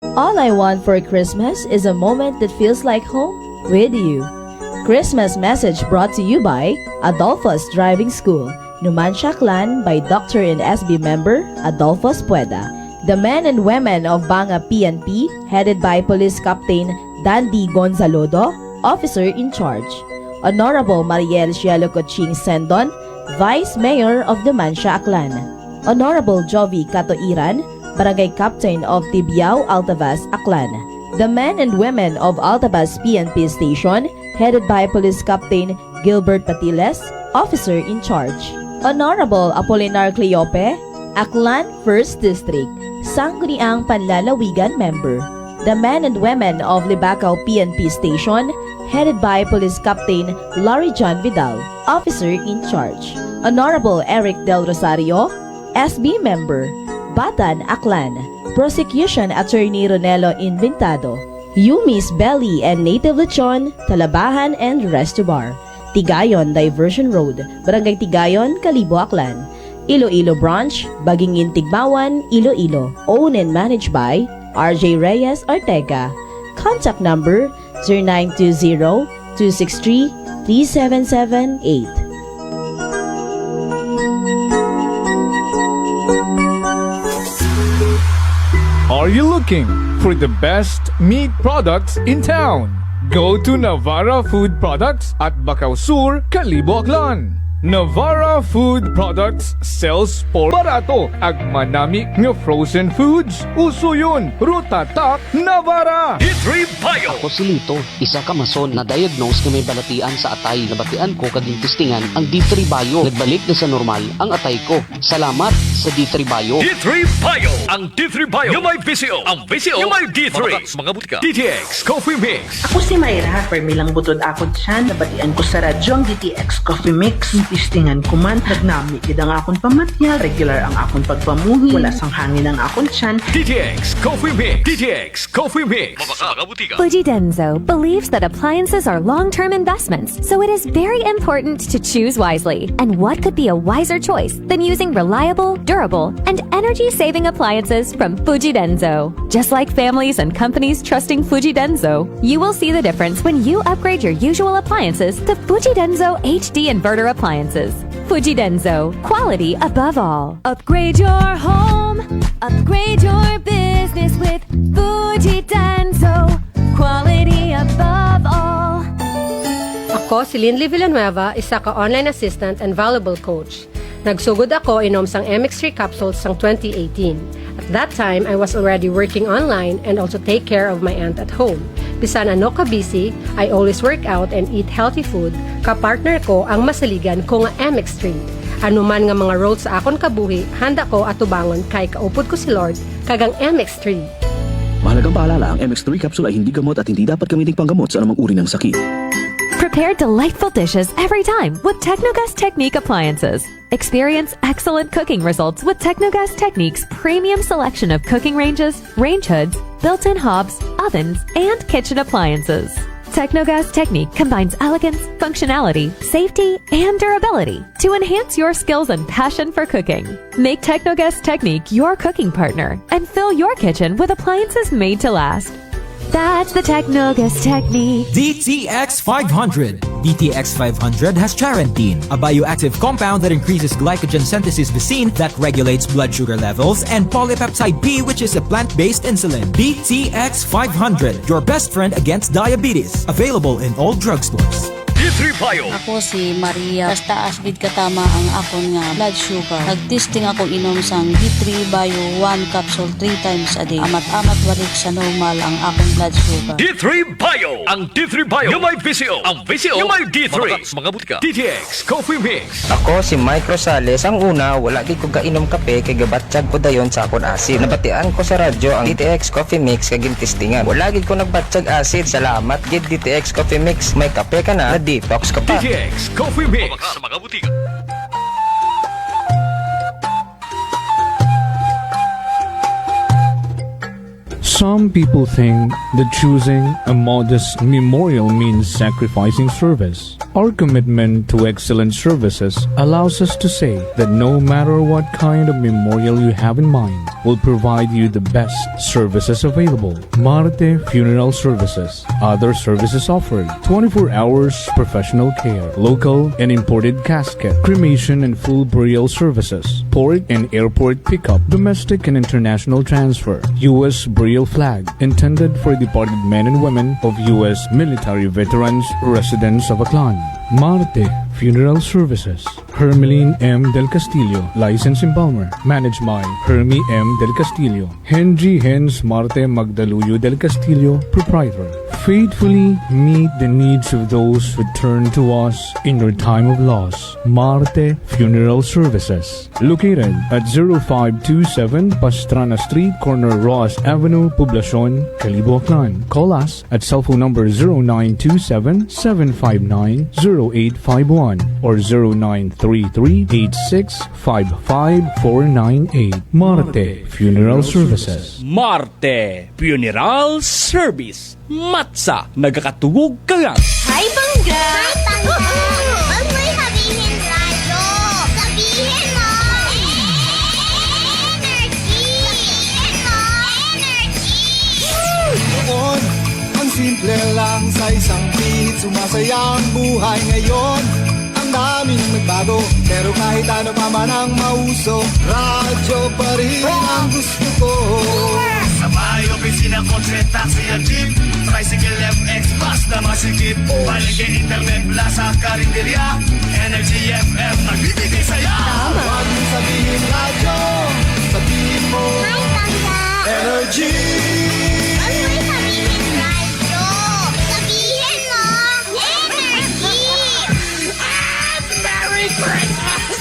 All I want for Christmas is a moment that feels like home with you. Christmas message brought to you by Adolfo's Driving School, Numancia Clan by Dr. and SB member Adolfos Pueda. The men and women of Banga PNP, headed by Police Captain Dandy Gonzalodo, Officer in Charge. Honorable Mariel Cielo Coching Sendon, Vice Mayor of Numancia Clan. Honorable Jovi Catoiran, Barangay Captain of Tibiao, Altavas, Aklan. The men and women of Altavas PNP Station, headed by Police Captain Gilbert Patiles, Officer in Charge. Honorable Apolinar Cleope, Aklan 1st District, Sangguniang Panlalawigan Member. The men and women of Libacao PNP Station, headed by Police Captain Larry John Vidal, Officer in Charge. Honorable Eric Del Rosario, SB Member, Batan, Aklan. Prosecution Attorney Ronelo Inventado, Yumis Belly and Native Lechon, Talabahan and Resto Bar. Tigayon Diversion Road, Barangay Tigayon, Kalibo, Aklan. Iloilo Branch, Bagingin Tigbawan, Iloilo. Owned and managed by RJ Reyes Ortega. Contact number 0920-263-3778. Are you looking for the best meat products in town? Go to Navara Food Products at Bacau Sur, Kalibo, Aklan. Navara Food Products sells por barato ag manami nga frozen foods. Uso yun, Rutatak Navara. D3 Bio. Ako si Lito, isa ka mason na diagnose na may balatian sa atay. Nabatian ko kaging testingan ang D3 Bio. Nagbalik na sa normal ang atay ko. Salamat sa D3 Bio. D3 Bio. Ang D3 Bio yung may VCO. Ang VCO yung may D3. Mga butika. DTX Coffee Mix. Ako si Mayra, permilang butod ako dyan. Nabatian ko sa radyo ang DTX Coffee Mix. Tistingan ko man, nagnami kid ang akong pamatya, regular ang akong pagpamuhi, wala sang hangin ang akong tiyan. DTX Coffee Mix. DTX Coffee Mix. Mga butika. Fuji Denso believes that appliances are long-term investments, so it is very important to choose wisely. And what could be a wiser choice than using reliable, durable, and energy-saving appliances from Fuji Denso? Just like families and companies trusting Fuji Denso, you will see the difference when you upgrade your usual appliances to Fuji Denso HD Inverter Appliances. Fuji Denso, quality above all. Upgrade your home, upgrade your business with Fuji Denso, quality above all. Ako si Linley Villanueva, isa ka online assistant and valuable coach. Nagsugod ako inom sang MX3 capsules sang 2018. At that time, I was already working online and also take care of my aunt at home. Bisan ano ka busy, I always work out and eat healthy food. Kapartner ko ang masaligan ko nga MX3. Ano man nga mga roles sa akon kabuhi, handa ko atubangon kay kaupod ko si Lord kagang MX3. Mahalagang paalala, ang MX3 capsule ay hindi gamot at hindi dapat gamiting panggamot sa anumang uri ng sakit. Prepare delightful dishes every time with Technogas Technique appliances. Experience excellent cooking results with Technogas Technique's premium selection of cooking ranges, range hoods, built-in hobs, ovens, and kitchen appliances. Technogas Technique combines elegance, functionality, safety, and durability to enhance your skills and passion for cooking. Make Technogas Technique your cooking partner and fill your kitchen with appliances made to last. That's the Technogas Technique. DTX 500. DTX 500 has charantine, a bioactive compound that increases glycogen synthesis vacine that regulates blood sugar levels, and polypeptide B, which is a plant-based insulin. DTX 500, your best friend against diabetes. Available in all drugstores. D3 Bio. Ako si Maria. Taas gid katama ang akon nga blood sugar. Nagtesting ako inom sang D3 Bio 1 capsule 3 times a day. Amat-amat balik sa normal ang akong blood sugar. D3 Bio. Ang D3 Bio yung may VCO. Ang VCO yung may D3. Mga butika. DTX Coffee Mix. Ako si Mike Rosales. Ang una, wala gid ko kainom kape kay gabatsyag ko dayon sa akon acid. Nabatian ko sa radyo ang DTX Coffee Mix kay gintistingan. Wala gid ko nagbatsyag acid. Salamat gid DTX Coffee Mix. May kape ka na, detox ka pa. DTX Coffee Mix. Sa mga butika. Some people think that choosing a modest memorial means sacrificing service. Our commitment to excellent services allows us to say that no matter what kind of memorial you have in mind, we'll provide you the best services available. Marte Funeral Services. Other services offered: 24 hours professional care, local and imported casket, cremation and full burial services, port and airport pickup, domestic and international transfer, U.S. burial flag, intended for departed men and women of U.S. military veterans residents of Aklan. Marte Funeral Services. Hermeline M. Del Castillo, License Embalmer. Managed by Hermie M. Del Castillo. Henry Hens Marte Magdaluyo Del Castillo, Proprietor. Faithfully meet the needs of those who turn to us in your time of loss. Marte Funeral Services. Located at 0527 Pastrana Street, corner Ross Avenue, Poblacion, Calibo, Aklan. Call us at cell phone number 0927-759-0851 or 0933-8655-498. Marte Funeral Services. Marte Funeral Service. Matsa, nagkakatugog kagat. Hi, Bangga! Hi, Bangga! Huwag mo'y sabihin radyo. Sabihin mo! Energy! Noon, ang simple lang sa isang beat. Sumasaya ang buhay ngayon. Ang daming nagbago, pero kahit ano pa man ang mauso, radyo pa rin ang gusto ko. Sa bahay, opisina, kotse, taxi at jeep, tricycle, FX, bus na masikip, paligid, internet, plaza, karinderya, Energy FM, nagbibigay saya. Huwag mo sabihin radyo, sabihin mo Energy. Huwag mo'y sabihin radyo. Sabihin mo, energy! Merry Christmas!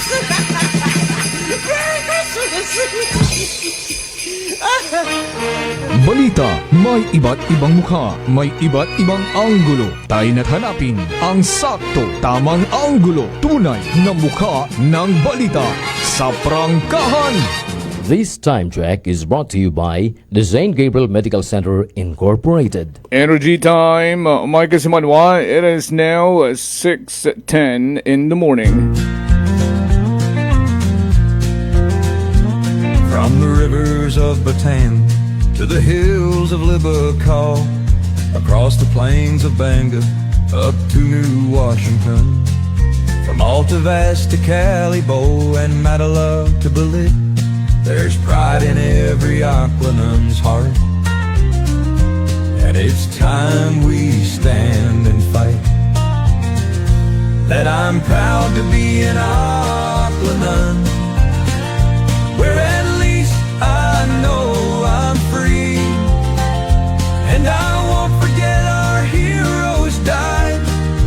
Merry Christmas! Balita, may iba't ibang mukha, may iba't ibang anggulo. Tayo na't hanapin ang sakto, tamang anggulo, tunay na mukha ng balita sa prangkahan. This time check is brought to you by the St. Gabriel Medical Center Incorporated. Energy time, Mike Simanwa. It is now 6:10 in the morning. From the rivers of Bataan to the hills of Libacol, across the plains of Bangor, up to New Washington, from Alta Vista to Calibo and Matala to Balit, there's pride in every Aquanun's heart. And it's time we stand and fight. That I'm proud to be an Aquanun, where at least I know I'm free. And I won't forget our heroes died,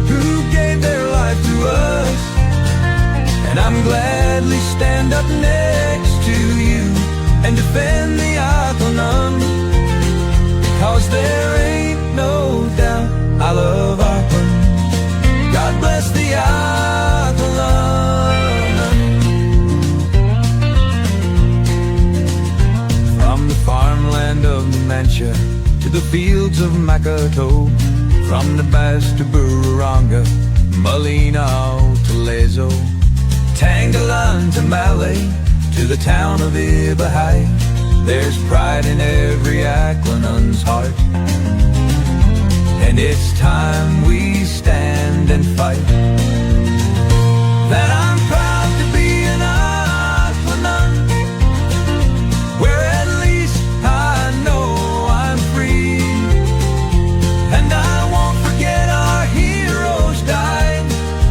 who gave their life to us. And I'm gladly stand up next to you and defend the Aquanun, because there ain't no doubt I love Aquan. God bless the Aquanun. From the farmland of Mancha to the fields of Makato, from the Bass to Bururanga, Malinaw to Lezo, Tangalan to Malay, to the town of Ibahay, there's pride in every Aquanun's heart. And it's time we stand and fight. That I'm proud to be an Aquanun, where at least I know I'm free. And I won't forget our heroes died,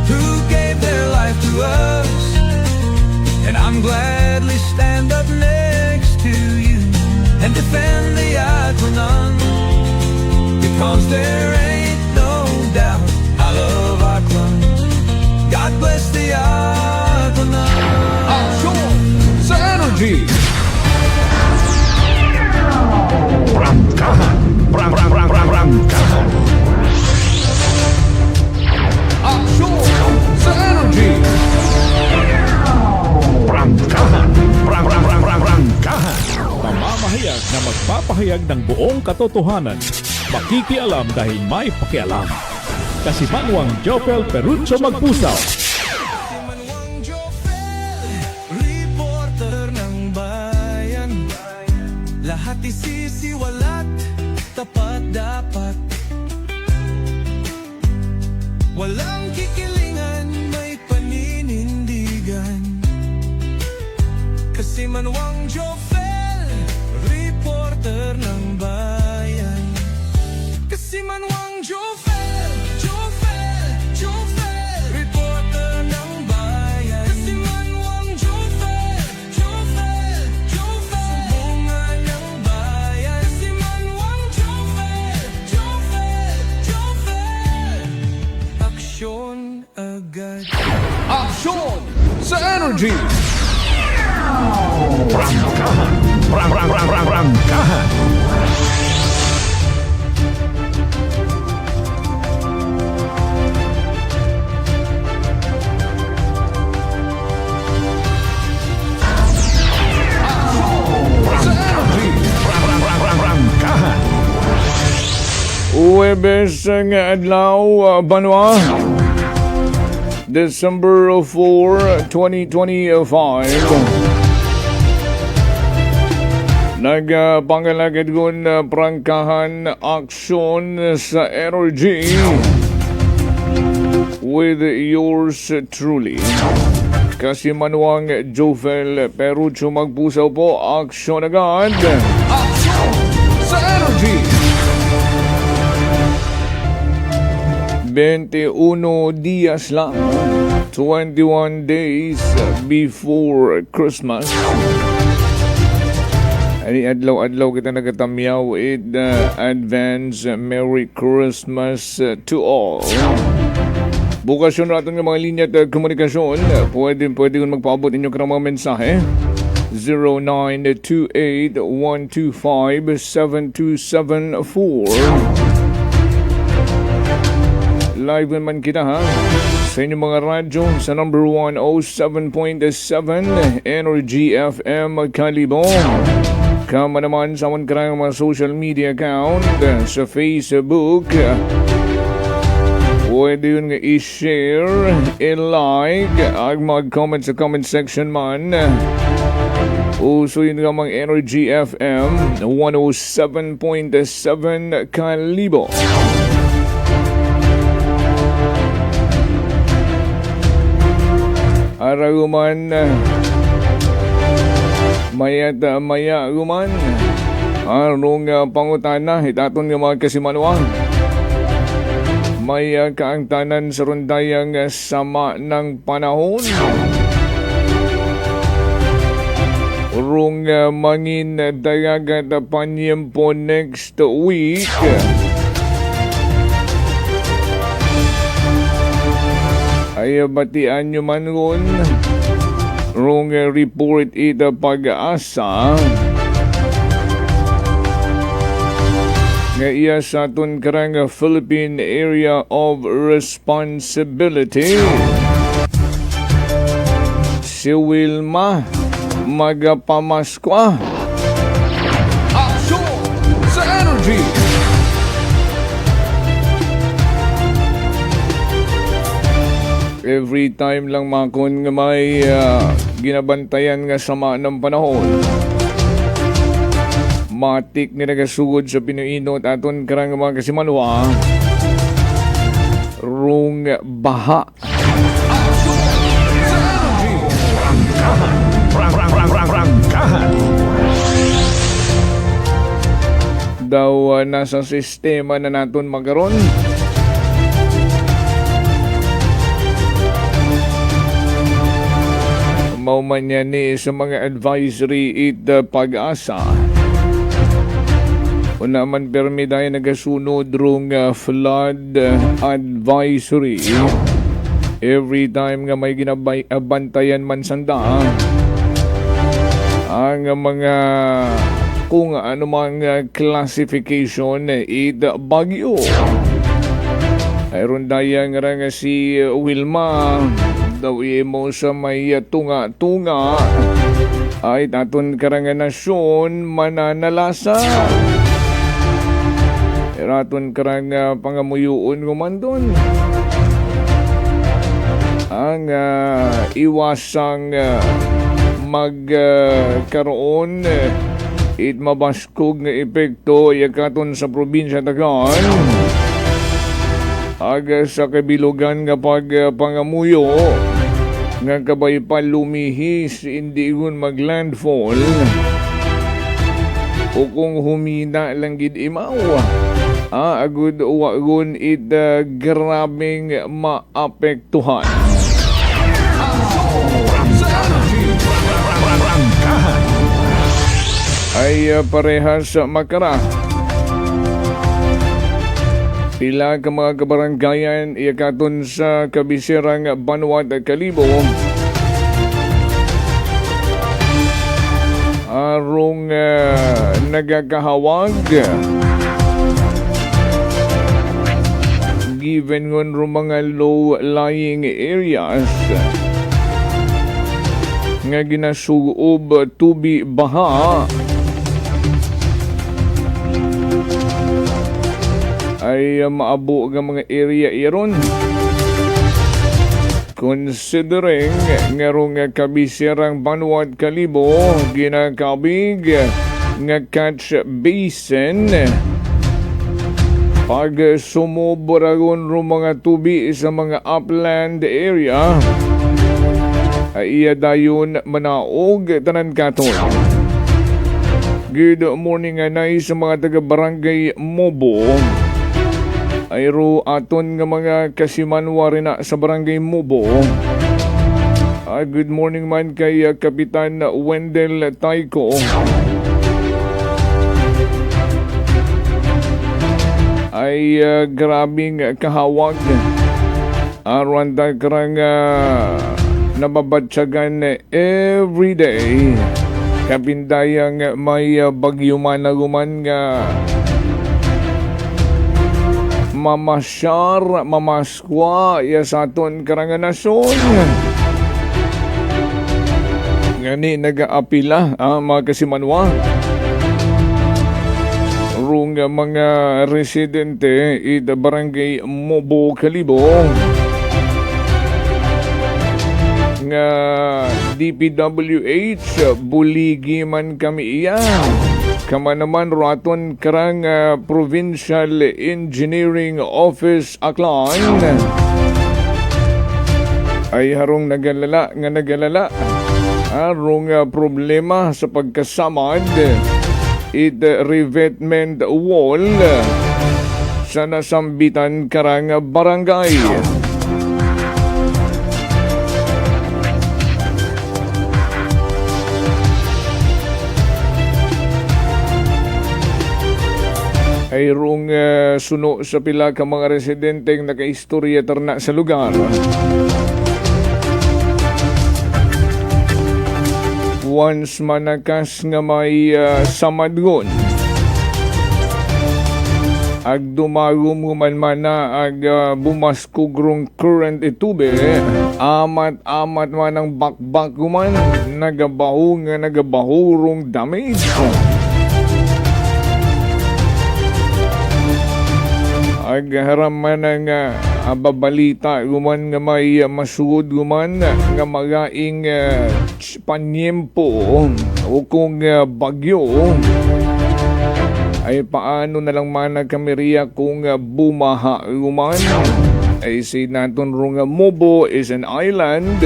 who gave their life to us. And I'm gladly stand up next to you and defend the Aquanun, because there ain't no doubt I love Aquan. God bless the Aquanun. Action sa Energy! Prangkahan. Prangkahan. Action sa Energy! Prangkahan. Prangkahan. Mamamahayag na magpapahayag ng buong katotohanan. Makikialam dahil may pakialam. kasi Manuang Jopel Perucho Magpusaw. Reporter ng bayan, lahat isisiwalat, tapat dapat. Walang kikilingan, may paninindigan. Kasi Manuang Jofel, reporter ng bayan. Kasi Manuang Jofel, reporter ng bayan. Kasi Manuang Jofel, sumbungan ng bayan. Kasi Manuang Jofel, aksyon agad. Aksyon sa Energy! Prangkahan. Huwebes nga adlaw, Banwa, December 4, 2025. Nagpangalagad gun prangkahan aksyon sa Energy with yours truly. Kasi Manuang Jofel Perucho Magpusaw po, aksyon agad. Aksyon sa Energy! 21 dias lang, 21 days before Christmas. Ani adlaw-adlaw kita nagatamyaw advance Merry Christmas to all. Bukas yun natin ng mga linya at komunikasyon. Pwede kong magpaabot inyo karang mga mensahe. 0928-125-7274. Live naman kita ha sa inyong mga radyo sa number 107.7 Energy FM Kalibo. Kama naman sa mga karang mga social media account sa Facebook. Pwede yun nga i-share, i-like, ag mag-comment sa comment section man. Uso yun nga mga Energy FM 107.7 Kalibo. Araguman, maya guman, arong pangutana, hitaton nga mga kasimanwang. May kaang tanan sa rundayang sama ng panahon. Urong mangin dayagat panyempo next week. Ay batian nyo man ron rong report ita pag-asa nga iya sa aton karang Philippine Area of Responsibility. Si Wilma magapamaskwa. Aksyon sa Energy! Every time lang makon nga may ginabantayan nga sama ng panahon. Matik ni nagasugod sa pinuinot aton karang mga kasimanwa. Rung baha. Prangkahan. Daw nasa sistema na naton magaron. Mauman niya ni sa mga advisory it pag-asa. Una man permi dahil nagasunod rong flood advisory. Every time nga may ginabantayan man sanda ang mga kung ano mga classification it bagyo. Ayron dayang nga si Wilma daw mo sa may tunga-tunga ay taton karangan nasyon mananalasa. raton karang pangamuyuon guman doon. Ang iwasang magkaroon it mabaskog nga epekto yakaton sa probinsya Tagan. Aga sa kabilugan nga pangamuyo nga kabay pa lumihis hindi gun maglandfall o kung humina lang gid imaw agud wagun it grabing maapektuhan. Ay parehas makara. Pila ka mga kabaranggayan iyakaton sa kabisirang Banwat Kalibo. Arong nagakahawag. Given ngon mga low-lying areas nga ginasuob tubi baha ay maabo nga mga area iron. Considering nga rong kabisirang Banwat Kalibo ginakabig nga catch basin pag sumuboragon rong mga tubi sa mga upland area ay iya dayon manaog tanan katon. Good morning anay sa mga taga-barangay Mobo. Ayro aton nga mga kasimanwa rin na sa barangay Mobo. Good morning man kay Kapitan Wendell Taiko. Ay grabing kahawag. Aron karang nababatsagan everyday. Kapindayang may bagyo man na guman nga mamasyar, mamaskwa ya sa aton karang nasyon. Ngani nag-aapila mga kasimanwa. Rung mga residente it barangay Mobo Kalibo nga DPWH buligi man kami iya. Kama naman raton karang Provincial Engineering Office Aklan ay harong nagalala harong problema sa pagkasamad it revetment wall sa nasambitan karang barangay. Ay rong suno sa pila ka mga residenteng nakaistorya terna sa lugar. Once manakas nga may samadgon ag dumagom man ag bumaskog rong current itube amat man ang bakbak guman nagabaho rong damage. Agharam man ang babalita guman nga may masugod guman nga magaing panyempo o kung bagyo ay paano na lang man kameriya kung bumaha guman ay si naton rong Mobo is an island.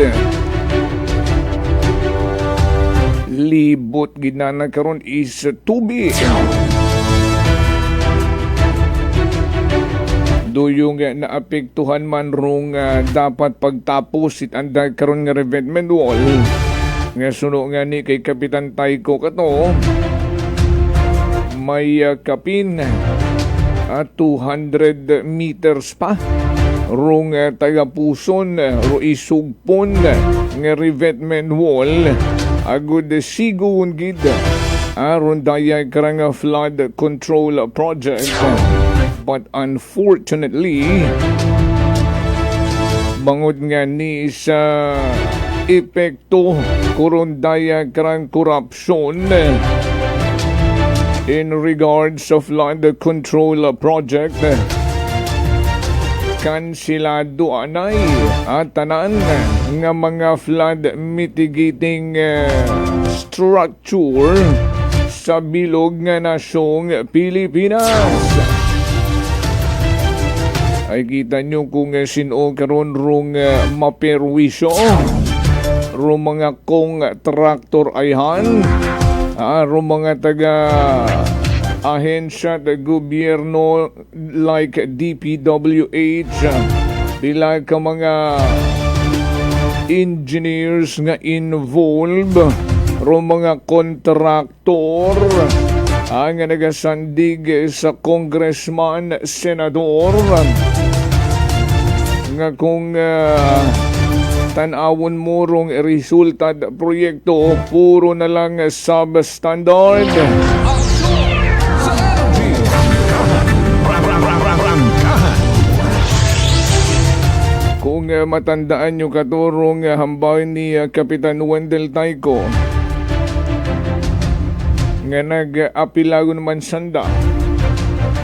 Libot ginana karon is tubi. Duyong naapektuhan man rong dapat pagtapos itandag karon nga revetment wall nga suno nga ni kay Kapitan Taiko kato may kapin 200 meters pa rong tagapuson ro isugpon nga revetment wall agud sigun gid aron dayay karang flood control project. But unfortunately, bangod nga ni sa epekto kurundaya karang korupsyon in regards of flood control project, kansilado anay at tanan nga mga flood mitigating structure sa bilog nga nasyong Pilipinas. Ay kita nyo kung sino karon rong maperwisyo rong mga kong traktor ayhan, rong mga taga ahensya at gobyerno like DPWH, pila ka mga engineers nga involved, rong mga kontraktor ang nagasandig sa congressman, senador, nga kung tanawon mo rong resulta proyekto, puro na lang substandard. Kung matandaan nyo katurong hambay ni Kapitan Wendell Tayco, nga nag-apilago naman sanda,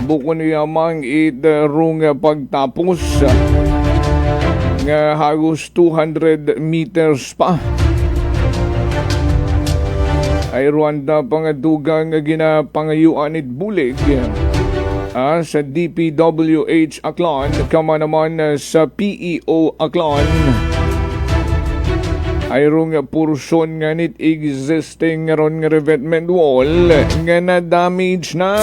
buko niya mang itarong pagtapos nga hagos 200 meters pa. Ay Rwanda pangadugang ginapangayuan it bulig sa DPWH Aklan, kama naman sa PEO Aklan. Ay rong porsyon nga nit existing ron nga revetment wall nga na-damage na.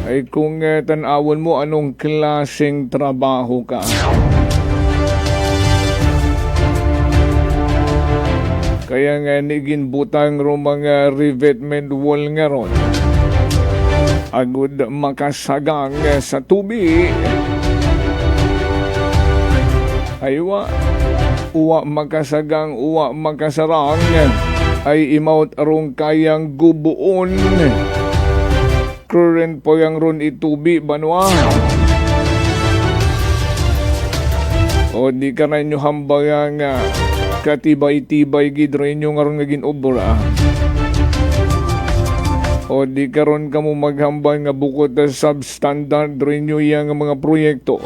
Ay kung tanawon mo anong klaseng trabaho ka. Kaya nga nigin butang ro mga revetment wall nga ron, agud makasagang sa tubi. Ay uwa makasagang, uwa makasarang, ay imawt arong kayang gubuon. Current po yang ron itubi banwa. O di ka na inyo hambagang katibay-tibay gidro inyo nga ron nga ginobra. O di karon ka mo maghambay nga bukod na substandard rin nyo yung mga proyekto.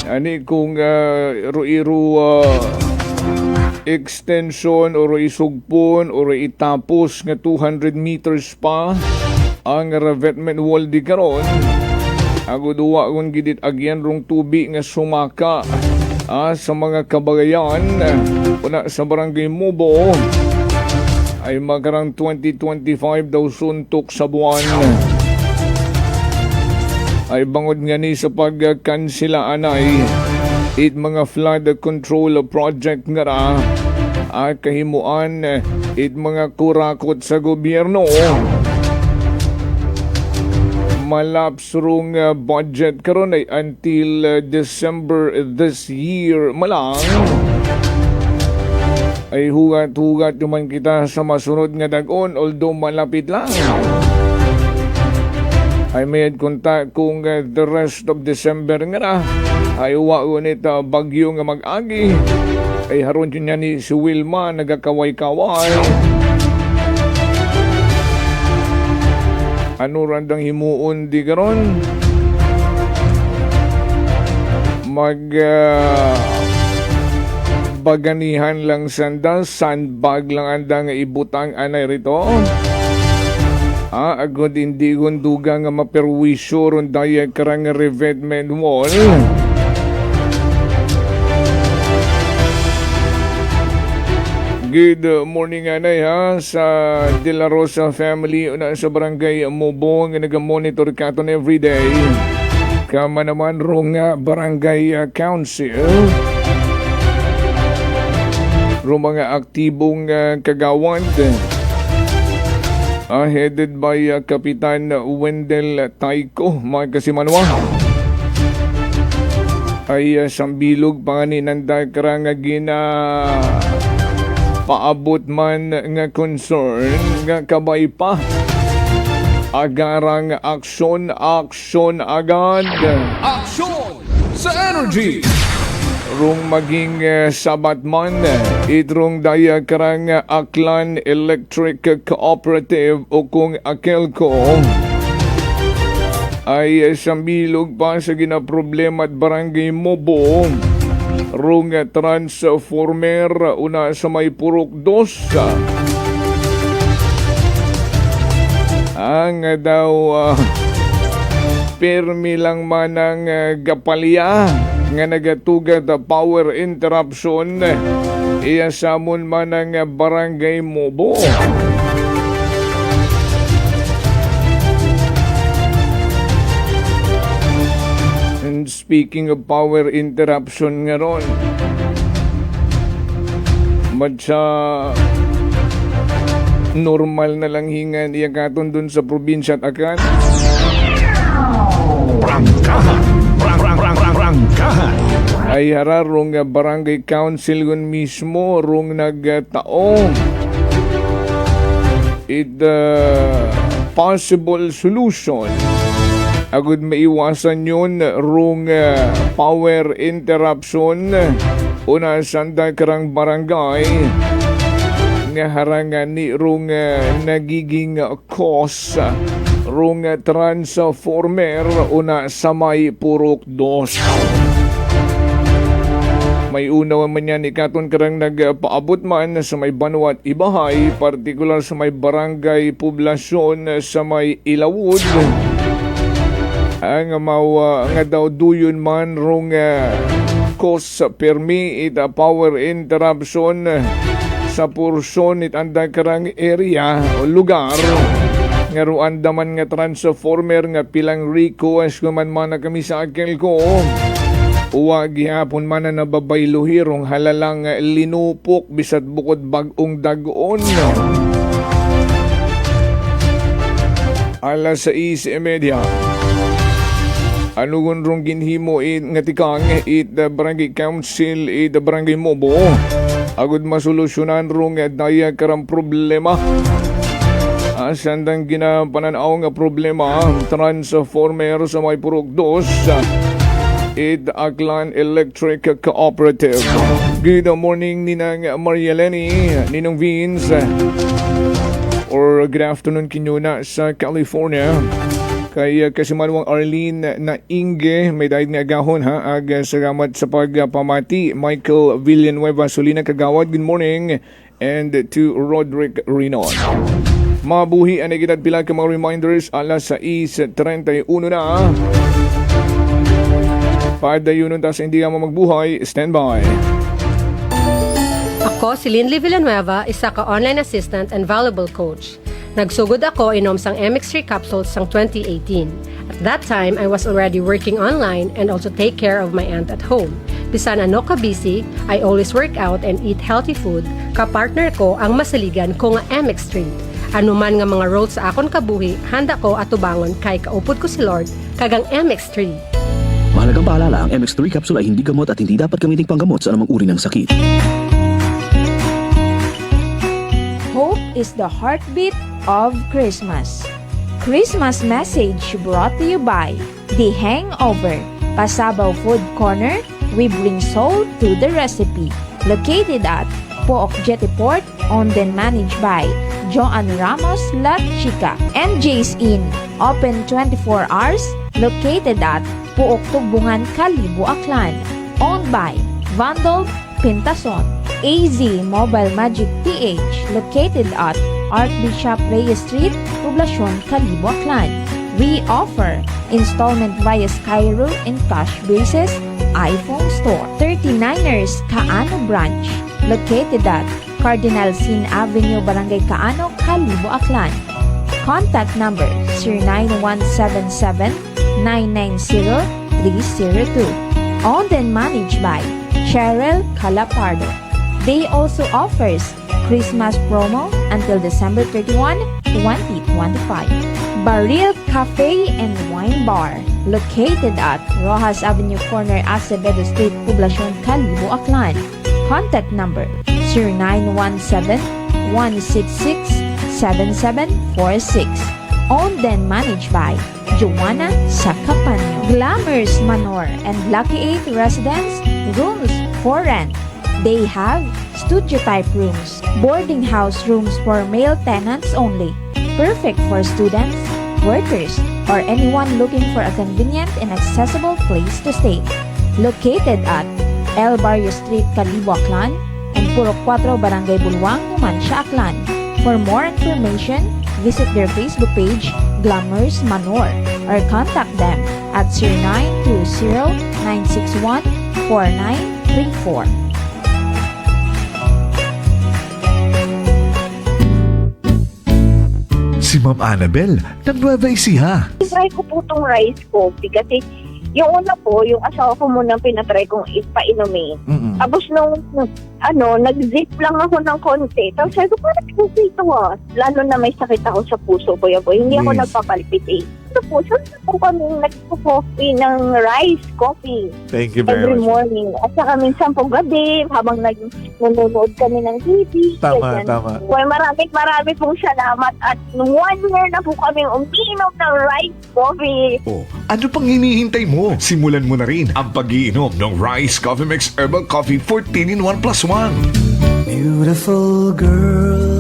Ani kung extension o isugpon o itapos nga 200 meters pa ang revetment wall di karon, aguduwa kung gidit agyan rong tubi nga sumaka sa mga kabagayan una sa barangay Mubo ay makarang 2025 daw suntok sa buwan. Ay bangod nga ni sa pagkansilaan ay mga flood control project nga ra kahimuan mga kurakot sa gobyerno. Malaps rong budget karon ay until December this year malang. Ay hugat-hugat naman kita sa masunod nga dagon, although malapit lang. Ay mayad kontak kung the rest of December nga na ay uwaunit bagyo nga mag-agi. Ay haron yun niya ni si Wilma nagakaway-kaway. Ano randang himuon di karon? Baganihan lang sanda, sandbag lang andang ibutang anay rito. Agod hindi gunduga nga maperwisyo ron daya karang revetment wall. Good morning anay sa De La Rosa family una sa barangay Mubo nga nagamonitor katon everyday. Kama naman rong barangay council. Rong mga aktibong kagawad. Headed by Kapitan Wendell Tayco, mga kasimanwa. Ay sambilog panganinanda karang paabot man nga concern nga kabay pa. Agarang aksyon agad. Aksyon sa energy! rung maging sabat man itrong daya karang Aklan Electric Cooperative o kung Akelco ay sambilog pa sa ginaproblema at barangay Mobo rung transformer una sa may purok 2 ang daw permi lang man ang gapalya nga nagatugad power interruption iya samon man ang barangay Mobo. And speaking of power interruption nga ron, madsa normal na lang hingan iya katon dun sa probinsya at akan. Prangkahan ay hararong barangay council gun mismo rong nagtaong possible solution agud maiwasan yun rong power interruption una sanda karang barangay nga harangan ni rong nagiging cause rong transformer una sa may purok 2. May unaw man yan ikaton karang nagpaabot man sa may Banwat Ibahay, partikular sa may barangay poblasyon sa may Ilawod. Ang nga daw duyon man rong cause permi ita power interruption sa porsyon it anda karang area o lugar nga ruan daman nga transformer nga pilang request kuman man kami sa Akelco. Uwa gihapon man na nababayluhirong halalang linupok bisat bukod bagong dagon. Alas 6:30. Anugon rong ginhimo nga tikang barangay council barangay Mobo. Agud masolusyonan rong daya karang problema. Sandang ginapananaw nga problema transformer sa may purok 2 Aklan Electric Cooperative. Good morning Ninang Marieleni, Ninong Vince, or good afternoon kinyuna sa California. Kay kasimanwang Arlene na Inge, may dahil nga agahon ha. Salamat sa pagpamati. Michael Villanueva Solina Kagawad, good morning. And to Roderick Rinon. Mabuhi ang nagitad pila ka mga reminders alas 6:31 na. Padayon tas hindi ka magbuhay, stand by. Ako si Linley Villanueva, isa ka online assistant and valuable coach. Nagsugod ako inom sang MX3 capsules sang 2018. At that time, I was already working online and also take care of my aunt at home. Bisan ano ka busy, I always work out and eat healthy food. Kapartner ko ang masaligan ko nga MX3. Ano man nga mga roles sa akon kabuhi, handa ko atubangon kay kaupod ko si Lord kagang MX3. Mahalagang paalala, ang MX3 capsule ay hindi gamot at hindi dapat gamiting panggamot sa anumang uri ng sakit. Hope is the heartbeat of Christmas. Christmas message brought to you by The Hangover, Pasabaw Food Corner. We bring soul to the recipe. Located at Pook Jetty Port, owned and managed by Joan Ramos La Chica. MJ's Inn, open 24 hours. Located at Pook Tubungan, Kalibo, Aklan. Owned by Vandal Pintason. AZ Mobile Magic PH, located at Archbishop Reyes Street, Poblacion, Kalibo, Aklan. We offer installment via Skyro and cash basis. iPhone Store. 39ers Kaano Branch, located at Cardinal Sin Avenue, Barangay Kaano, Kalibo, Aklan. Contact number 09177-990-302. Owned and managed by Cheryl Calapardo. They also offers Christmas promo until December 31, 2025. Baril Cafe and Wine Bar, located at Rojas Avenue Corner, Acevedo Street, Poblacion, Kalibo, Aklan. Contact number 0917-166-7746. Owned and managed by Joanna Sacapanyo. Glamours Manor and Lucky 8 Residence, rooms for rent. They have studio-type rooms, boarding house rooms for male tenants only, perfect for students, workers, or anyone looking for a convenient and accessible place to stay. Located at El Barrio Street, Calibo, Aklan, and Purok 4, Barangay Bulwang, Numancia, Aklan. For more information, visit their Facebook page, Glamours Manor, or contact them at 0920-961-4934. Si Ma'am Annabel, nag-Nueva Ecija. Try ko po itong rice coffee kasi yung una po, yung asawa ko munang pinatry kong ipainumin. Tapos nung nag-zip lang ako ng konti. Tapos sabi ko, parang kasi ito lalo na may sakit ako sa puso ko. Hindi ako nagpapalpitate. Ito po, saan po kami nagpo-coffee ng rice coffee. Thank you very every much. morning. At saka minsan po gabi, habang nanonood kami ng TV. Tama, ganyan. tama. Well, marami pong salamat. At 1 year na po kami uminom ng rice coffee. Oh, ano pang hinihintay mo? Simulan mo na rin ang pag-iinom ng Rice Coffee Mix Herbal Coffee 14 in 1 plus 1. Beautiful girl.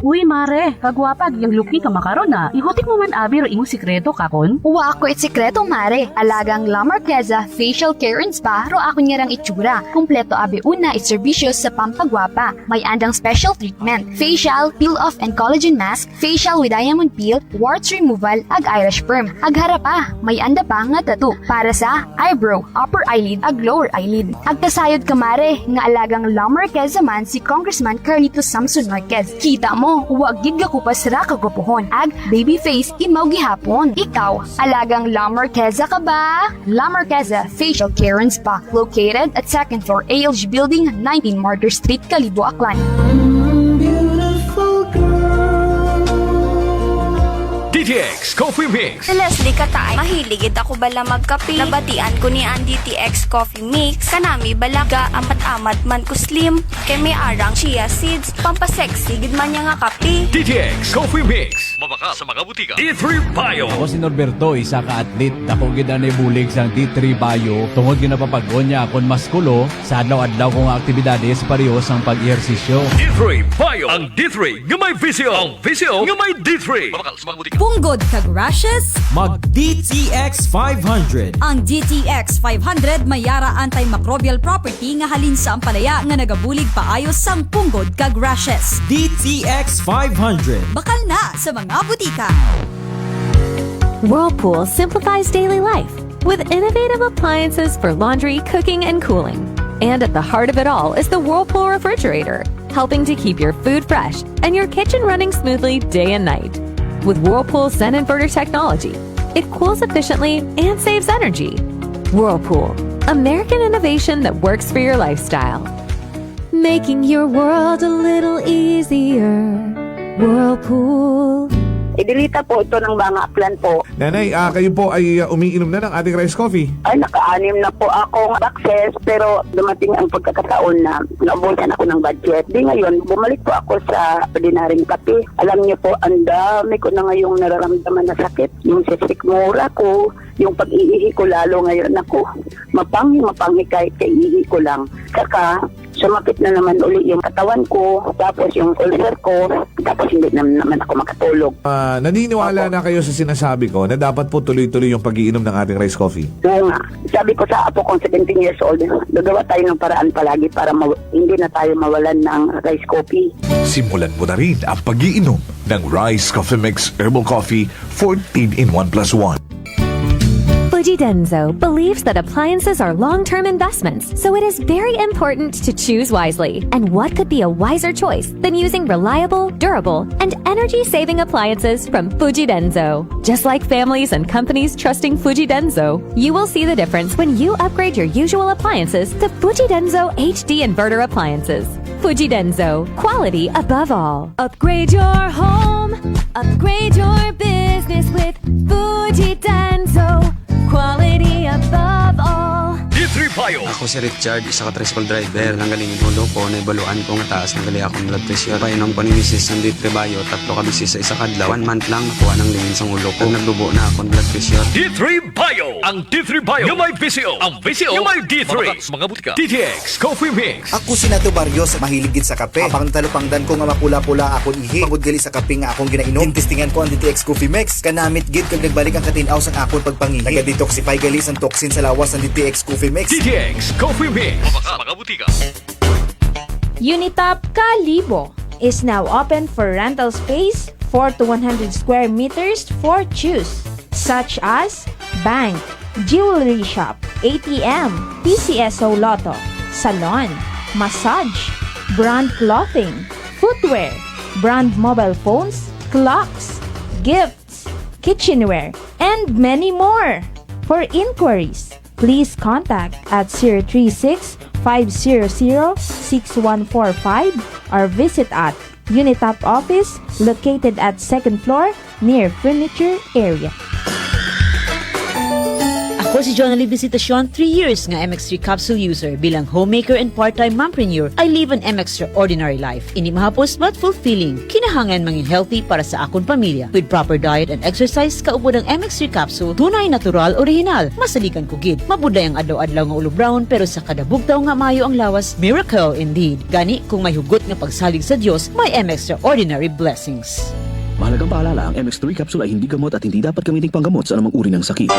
Uy, mare, kagwapag, yung luki ka makaron na. Ihutik mo man abi ro imong sikreto kakon. Uwa ako sikreto, mare. Alagang La Marqueza Facial Care and Spa, ro ako niyarang itsura. Kumpleto abi una iserbisyo sa pampagwapa. May andang special treatment. Facial, peel-off and collagen mask, facial with diamond peel, warts removal, ag eyelash perm. Ag harapa, may anda pa nga tattoo. Para sa eyebrow, upper eyelid, ag lower eyelid. Ag kasayod ka, mare, nga alagang La Marqueza man si Congressman Carlito Samson Marquez. Kita mo, huwag gid ka kupas ra kagupuhon. Ag baby face imaw gihapon. Ikaw, alagang La Marqueza ka ba? La Marqueza Facial Care and Spa, located at 2nd floor ALG Building, 19 Martyr Street, Calibo, Aklan. DTX Coffee Mix. Si Leslie Katay, mahiligid ako bala magkape. Nabatian ko ni ang DTX Coffee Mix. Kanami balaga amat-amat man ko slim. Kay may arang chia seeds. Pampasexy gid man niya nga kape. DTX Coffee Mix. Mabaka sa mga butika. D3 Bio. Ako si Norberto, isa ka atlet. Dako gid na bulig sang D3 Bio. Tungod gid napapagod niya akon maskulo sa adlaw-adlaw kong aktibidades pareho sang pag-ehersisyo. D3 Bio. Ang D3 nga may visyo. Ang visyo nga may D3. Mabaka sa mga butika. Punggod kag rashes? Mag DTX 500. Ang DTX 500 mayara antimicrobial property nga halin sa ampalaya nga nagabulig paayos sang punggod kag rashes. DTX 500. Bakal na sa mga butika. Whirlpool simplifies daily life with innovative appliances for laundry, cooking, and cooling. And at the heart of it all is the Whirlpool refrigerator, helping to keep your food fresh and your kitchen running smoothly day and night. With Whirlpool Sun Inverter technology, it cools efficiently and saves energy. Whirlpool, American innovation that works for your lifestyle. Making your world a little easier. Whirlpool. Idilita po ito ng mga plan po. Nanay, kayo po ay umiinom na ng ating rice coffee. Ay, naka-anim na po akong access pero dumating ang pagkakataon na naubusan ako ng budget. Di ngayon, bumalik po ako sa ordinaryong kape. Alam niyo po, ang dami ko na ngayong nararamdaman na sakit. Yung sisikmura ko, yung pag-iihi ko lalo ngayon ako. Mapanghi kahit kaiihi ko lang. Saka, sumakit na naman uli yung katawan ko, tapos yung ulcer ko, tapos hindi naman ako makatulog. Naniniwala na kayo sa sinasabi ko na dapat po tuloy-tuloy yung pag-iinom ng ating rice coffee? Oo nga. Sabi ko sa apo kong 17 years old, gagawa tayo ng paraan palagi para hindi na tayo mawalan ng rice coffee. Simulan mo na rin ang pag-iinom ng Rice Coffee Mix Herbal Coffee 14 in 1 plus 1. Fuji Denso believes that appliances are long-term investments, so it is very important to choose wisely. And what could be a wiser choice than using reliable, durable, and energy-saving appliances from Fuji Denso? Just like families and companies trusting Fuji Denso, you will see the difference when you upgrade your usual appliances to Fuji Denso HD Inverter appliances. Fuji Denso, quality above all. Upgrade your home, upgrade your business with Fuji Denso. Quality above all. D3 D3 Bio. Ako si Richard, isa ka tricycle driver. Nanggaling yung ulo ko, naibaluan ko nga taas ng gali akong blood pressure. Painom ko ni Mrs. ng D3 Bio, 3 ka bisis sa isa kadlaw. 1 month lang nakuha ng lingin sa ulo ko. Naglubo na akong blood pressure. D3 Bio. Ang D3 Bio yung may VCO. Ang VCO yung may D3. Mga butika. DTX Coffee Mix. Ako si Nato Barrios, mahiligid sa kape. Apang talupangdan ko nga mapula-pula akong ihi. Pagod gali sa kape nga akong ginainom. Tintistingan ko ang DTX Coffee Mix. Kanamit gid kag nagbalik ang katinaw sa akong pagpangihi. Naga-detoxify gali sa toxin sa lawas ng DTX Coffee Mix. DTX Coffee Mix. Mga butika. Unitop Kalibo is now open for rental space 4 to 100 square meters for choose, such as bank, jewelry shop, ATM, PCSO Lotto, salon, massage, brand clothing, footwear, brand mobile phones, clocks, gifts, kitchenware, and many more. For inquiries, please contact at 036-500-6145 or visit at Unitop office located at 2nd floor near furniture area. Ako si Jonali Visitacion, 3 years nga MX3 capsule user. Bilang homemaker and part-time mompreneur, I live an extraordinary life. Ini mahapos but fulfilling. Kinahangan mangin healthy para sa akong pamilya. With proper diet and exercise, kaupod ang MX3 capsule, tunay, natural, original. Masaligan ko gid. Mabuday ang adlaw-adlaw nga ulo brown, pero sa kada bugtaw nga mayo ang lawas, miracle indeed. Gani, kung may hugot nga pagsalig sa Dios, may extraordinary blessings. Mahalagang paalala, ang MX3 capsule ay hindi gamot at hindi dapat gamiting panggamot sa anumang uri ng sakit.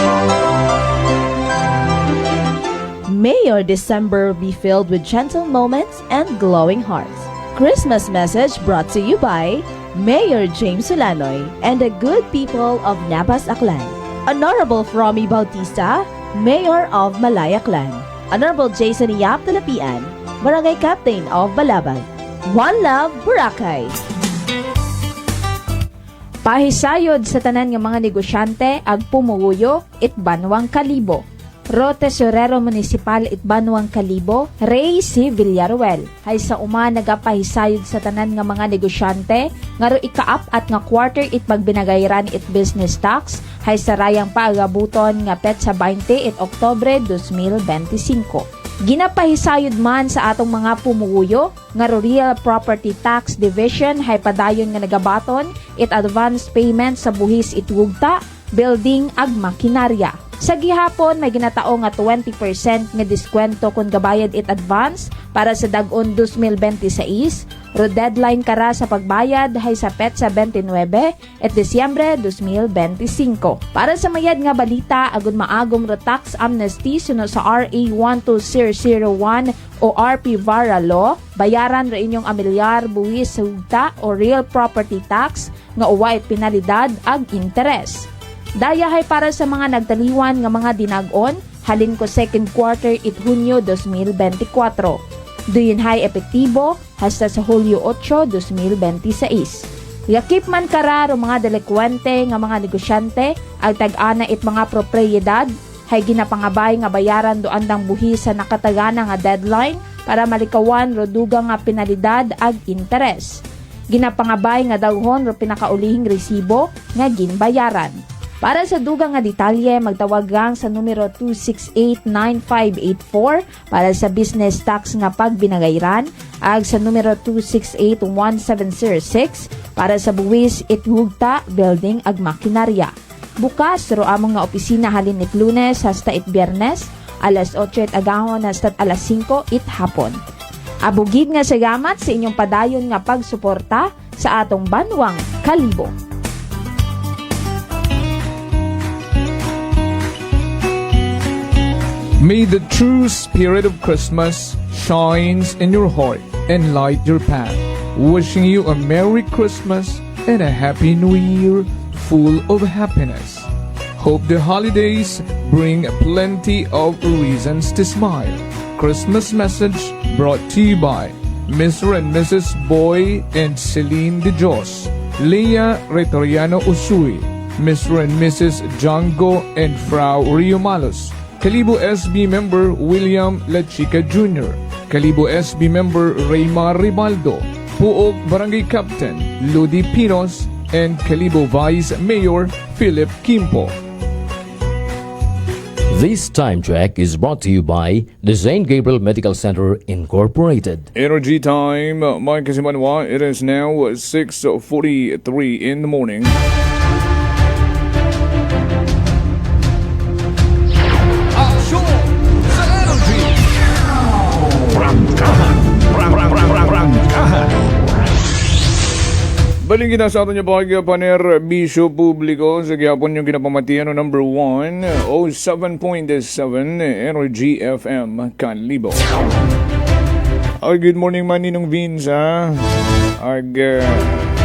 May your December be filled with gentle moments and glowing hearts. Christmas message brought to you by Mayor James Solanoy and the good people of Nabas Aklan. Honorable Fromy Bautista, Mayor of Malaya Clan. Honorable Jason Yap Talapian, Barangay Captain of Balabal. One Love, Boracay. Pahisayod sa tanan nga mga negosyante ag pumuguyo it Banwang Kalibo. Ro Tesorero Municipal it Banwang Kalibo, Ray C. Villaruel. Hay sa uma nagapahisayod sa tanan nga mga negosyante nga ro ikaap at nga quarter it pagbinagayran it business tax hay sa rayang paagabuton nga petsa 20 it Oktubre 2025. Ginapahisayod man sa atong mga pumuguyo nga Real Property Tax Division hay padayon nga nagabaton it advance payment sa buhis it wugta, building ag makinarya. Sa gihapon may ginatao nga 20% nga diskwento kung gabayad it advance para sa dag-on 2026. Ro deadline kara sa pagbayad hay sa petsa 29 at Disyembre 2025. Para sa mayad nga balita agon maagom ro tax amnesty suno sa RA 12001 o RP Vara Law, bayaran ra inyong amilyar buwis sa hugta o real property tax nga uwa it penalidad ag interes. Daya hay para sa mga nagtaliwan nga mga dinag-on halin ko second quarter it Hunyo 2024. Duyon hay epektibo hasta sa Hulyo 8, 2026. Yakip man kararo mga delikwente nga mga negosyante ang tag-ana it mga propriedad hay ginapangabay nga bayaran do andang buhi sa nakatagana nga deadline para malikawan ro dugang nga penalidad ag interes. Ginapangabay nga daghon ro pinakaulihing resibo nga ginbayaran. Para sa dugang nga detalye, magtawag gang sa numero 268-9584 para sa business tax nga pagbinagayran, ag sa numero 268-1706 para sa buwis it hugta, building ag makinarya. Bukas ro among nga opisina halin it Lunes hasta it Biyernes, alas 8 it agahon hasta alas 5 it hapon. Abugid nga salamat sa inyong padayon nga pagsuporta sa atong Banwang Kalibo. May the true spirit of Christmas shines in your heart and light your path. Wishing you a Merry Christmas and a Happy New Year full of happiness. Hope the holidays bring plenty of reasons to smile. Christmas message brought to you by Mr. and Mrs. Boy and Celine De Jos, Leah Retoriano Usui, Mr. and Mrs. Django and Frau Rio Malos, Kalibo SB member William Lachica Jr., Kalibo SB member Raymar Ribaldo, Puog Barangay Captain Ludi Pinos, and Kalibo Vice Mayor Philip Kimpo. This time check is brought to you by the St. Gabriel Medical Center Incorporated. Energy time, Mike Kasimanwa. It is now 6:43 in the morning. Balik kita sa ato niya paner bisyo publiko sa gyapon yung kinapamatian no number 1 o 7.7 Energy FM Kalibo. Good morning man ninong Vince ha.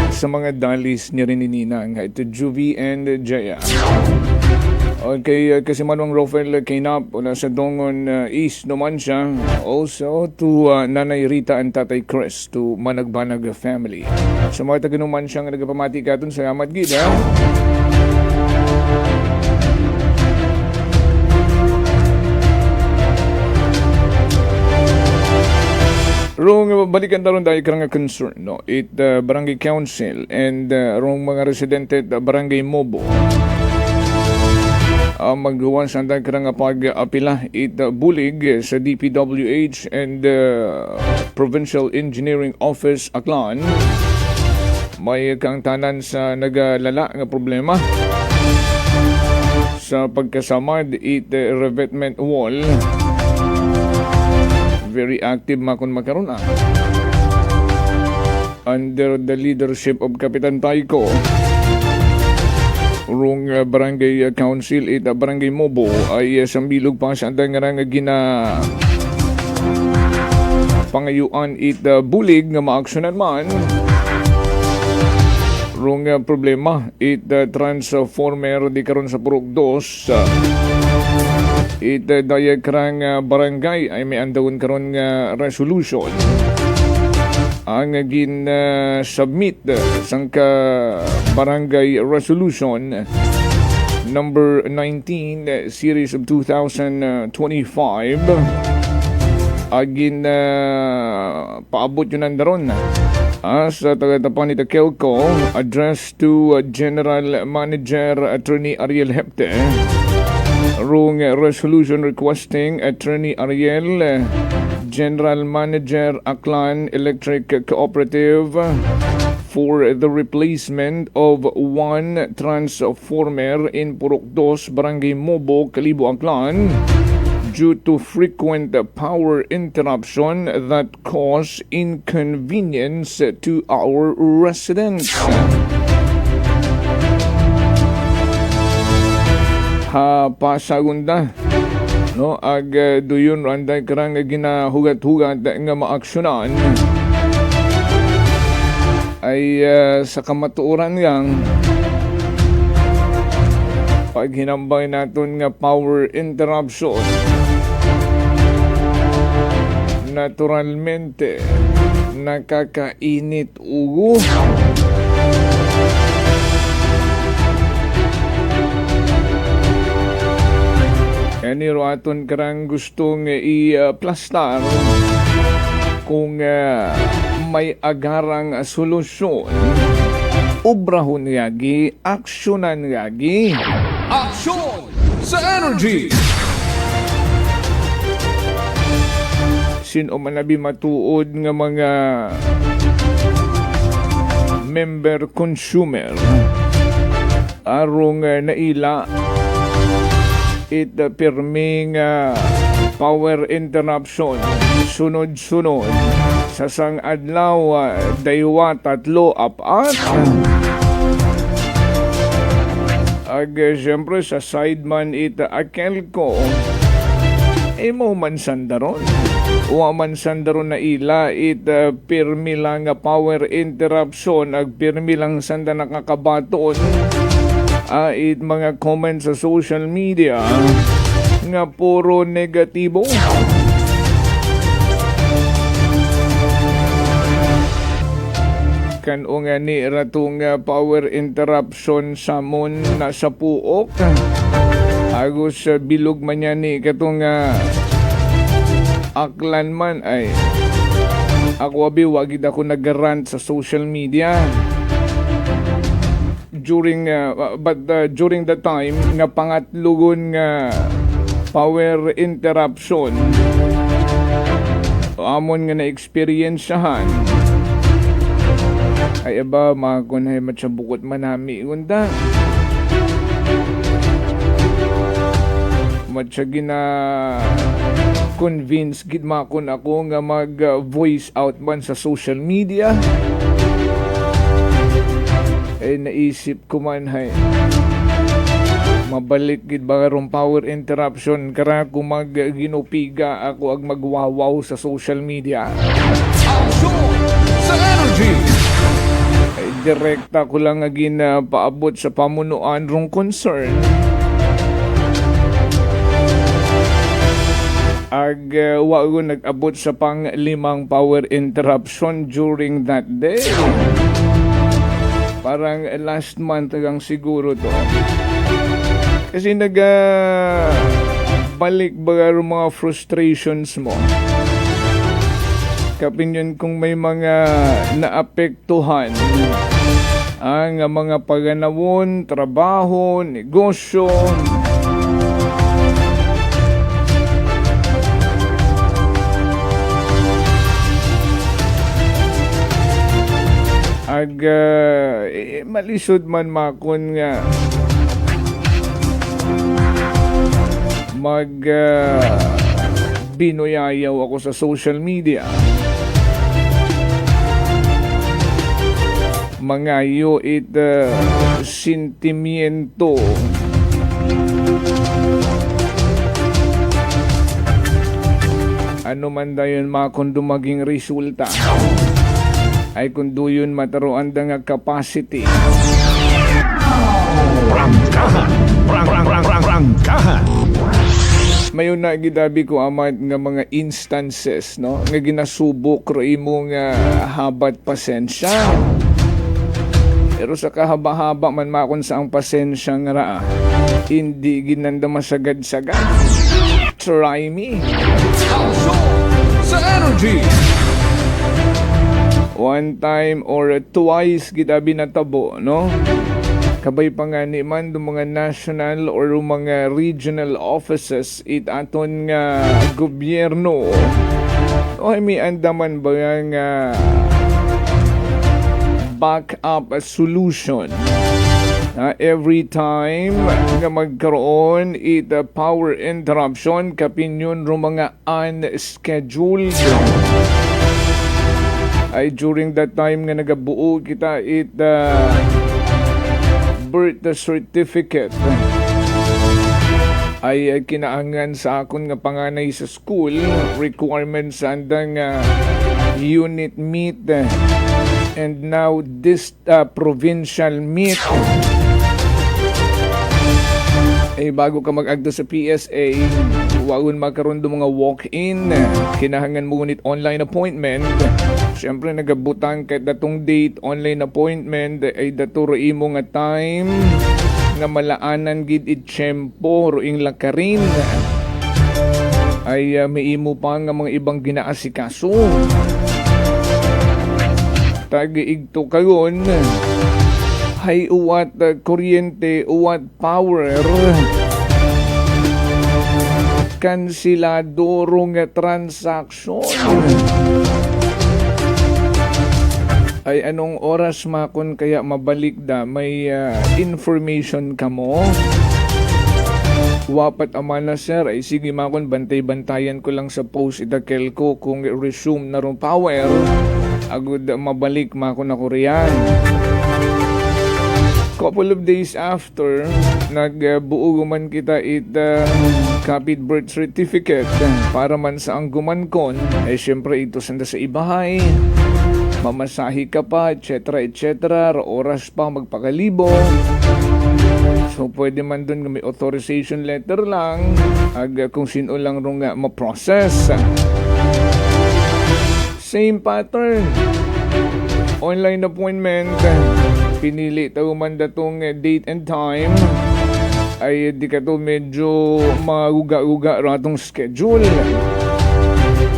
Sa mga dalis niya rin ninang ito Juvie and Jaya. Okay, kasi manwang Rafael Kainap na sa Dongon East naman siya. Also to Nanay Rita and Tatay Chris to Managbanag family. Sa mga taga-numan siyang nagpamati ka dun sa Amad Gida. Rong balikan taron tayo karang concern no. It Barangay Council and rong mga residente Barangay Mobo. Maggawan sa antay karang pag-apila bulig sa DPWH and Provincial Engineering Office Aklan. May kang tanan sa nagalala nga problema sa pagkasamad revetment wall. Very active makon makaroon under the leadership of Kapitan Taiko. Rong Barangay Council Barangay Mobo ay sambilog pa sa antay nga gina pangayuan bulig nga maaksyonan man. Rong problema transformer di karon sa Purok 2 daya karang barangay ay may andawon karon nga resolution ang submit sang ka barangay resolution number 19 series of 2025 paabot yun nandaron sa tagatapang ni Kelco addressed to General Manager Attorney Ariel Hepte. Rung resolution requesting Attorney Ariel, General Manager Aklan Electric Cooperative for the replacement of one transformer in Purok 2, Barangay Mobo, Kalibo, Aklan due to frequent power interruption that cause inconvenience to our residents. Pasagunda no duyon randay karang ginahugat-hugat nga maaksyonan ay sa kamatuoran yang pag hinambay naton nga power interruption naturalmente nakakainit ugo. Kaniro aton karang gustong i-plastar kung may agarang solusyon. Ubrahon yagi, aksyonan yagi. Aksyon sa Energy! Sino man nabi matuod nga mga member consumer arong naila pirming power interruption sunod-sunod sa sang adlaw daywa 3 4 siyempre sa sideman Akelco mo man sandaron wa man sandaron na ila pirmi lang power interruption pirmi lang sanda nakakabaton mga comments sa social media nga puro negatibo. Kano nga ni ratong power interruption samon na sa puok. Agos bilog man yan ni katong Aklan man ay ako abi wagid ako nag-rant sa social media. During the time nga pangatlugon nga power interruption amon nga na-experiensyahan ay aba makunay matsabukot manami unda matsagi na convince gid makon ako nga mag voice out man sa social media ay naisip ko man hay mabalik gid ba karong power interruption kara kung mag ginupiga ako ag magwawaw sa social media. Action sa energy. Ay direkta ko lang nga paabot sa pamunuan rong concern. Ag wa ko nag-abot sa pang 5 power interruption during that day. Parang last month lang siguro to. Kasi balik ba mga frustrations mo? Kapinyon kung may mga naapektuhan ang mga paganawon, trabaho, negosyo. Ag malisod man makon nga binoyayaw ako sa social media. Mangayo sentimiento. Ano man dayon makon dumaging resulta ay kung duyon mataruan da nga capacity. Prangkahan. Mayon na gidabi ko amat nga mga instances no nga ginasubok ro imo nga habat pasensya. Pero sa kahaba-haba man makon sa ang pasensya nga raa, hindi ginanda masagad-sagad. Try me. Sa energy. One time or twice gidabi natabo no. Kabay pa nga ni man do mga national or mga regional offices aton nga gobyerno o may andaman ba nga backup solution every time nga magkaroon power interruption kapinyon ro mga unscheduled ay during that time nga nagabuo kita birth certificate ay kinaangan sa akon nga panganay sa school requirements sa andang unit meet and now this provincial meet ay bago ka mag-agdo sa PSA waon magkaroon do mga walk-in kinahangan mo ngunit online appointment. Siyempre nagabutang kahit datong date online appointment ay daturo imo nga time nga malaanan gid itsyempo roing lakarin ay may imo pa nga mga ibang ginaasikaso. Tag-igto karon hay uwat kuryente uwat power kansilado rong transaksyon. Ay anong oras makon kaya mabalik da may information ka mo? Wapat amana sir ay sige makon bantay-bantayan ko lang sa post idakel ko kung resume na rong power agud mabalik makon ako riyan. Couple of days after nagbuo man kita copied birth certificate para man sa angguman kon ay syempre ito sanda sa ibahay mamasahi ka pa etc oras pa magpakalibo so pwede man dun may authorization letter lang kung sino lang rong ma-process same pattern online appointment pinili tayo man datong date and time ay di ka to medyo maguga-uga ratong schedule.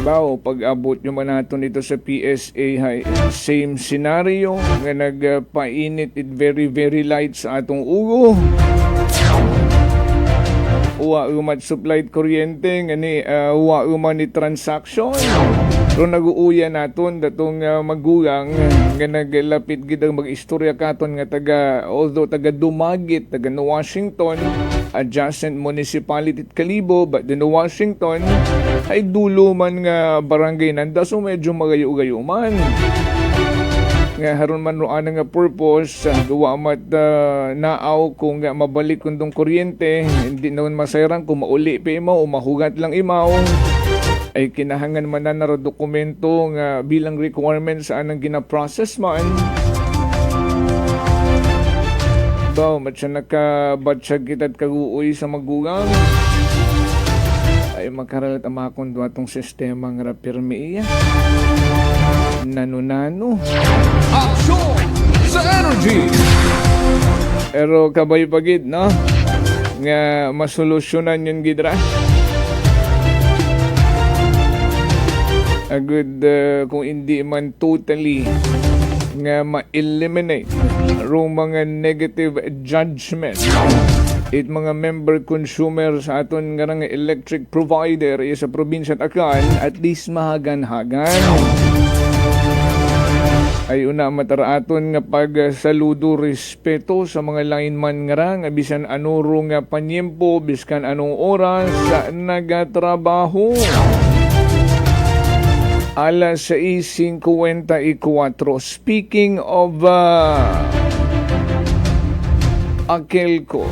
Bao, pag-abot nyo man natin ito sa PSA, hay, same scenario nga nagpainit it very very light sa atong ugo. wa umat supplied kuryente nga ni wa uman ni transaction. Pero nag-uuya naton datong magulang nga naglapit gid ang mag-istorya katon nga taga Dumagit, taga Washington, adjacent municipality Kalibo, but din Washington ay dulo man nga barangay nanda, so medyo magayo-gayo man. Nga haron man roan nga purpose gawa mat naaw kung mabalik kundong kuryente, hindi naman masayran kung mauli pa imaw o mahugat lang imaw, ay kinahangan man na dokumento nga bilang requirements sa anang gina-process man. Baw, matya nakabatsyag kitad kaguoy sa magugang, ay makaralat ang makundo atong sistema nga rapirmi iya. Nano-nano. Action sa energy! Pero kabay pagid, no? Nga masolusyonan yun gidra. Agad kung hindi man totally nga ma-eliminate rong mga negative judgment it mga member consumer sa aton nga nga electric provider sa probinsya Akan, at least mahagan-hagan. Ay una mataraaton nga pagsaludo respeto sa mga lineman nga bisan anuro nga panyempo, biskan anong oras sa nagatrabaho. Alas 6:54. Speaking of Akelco,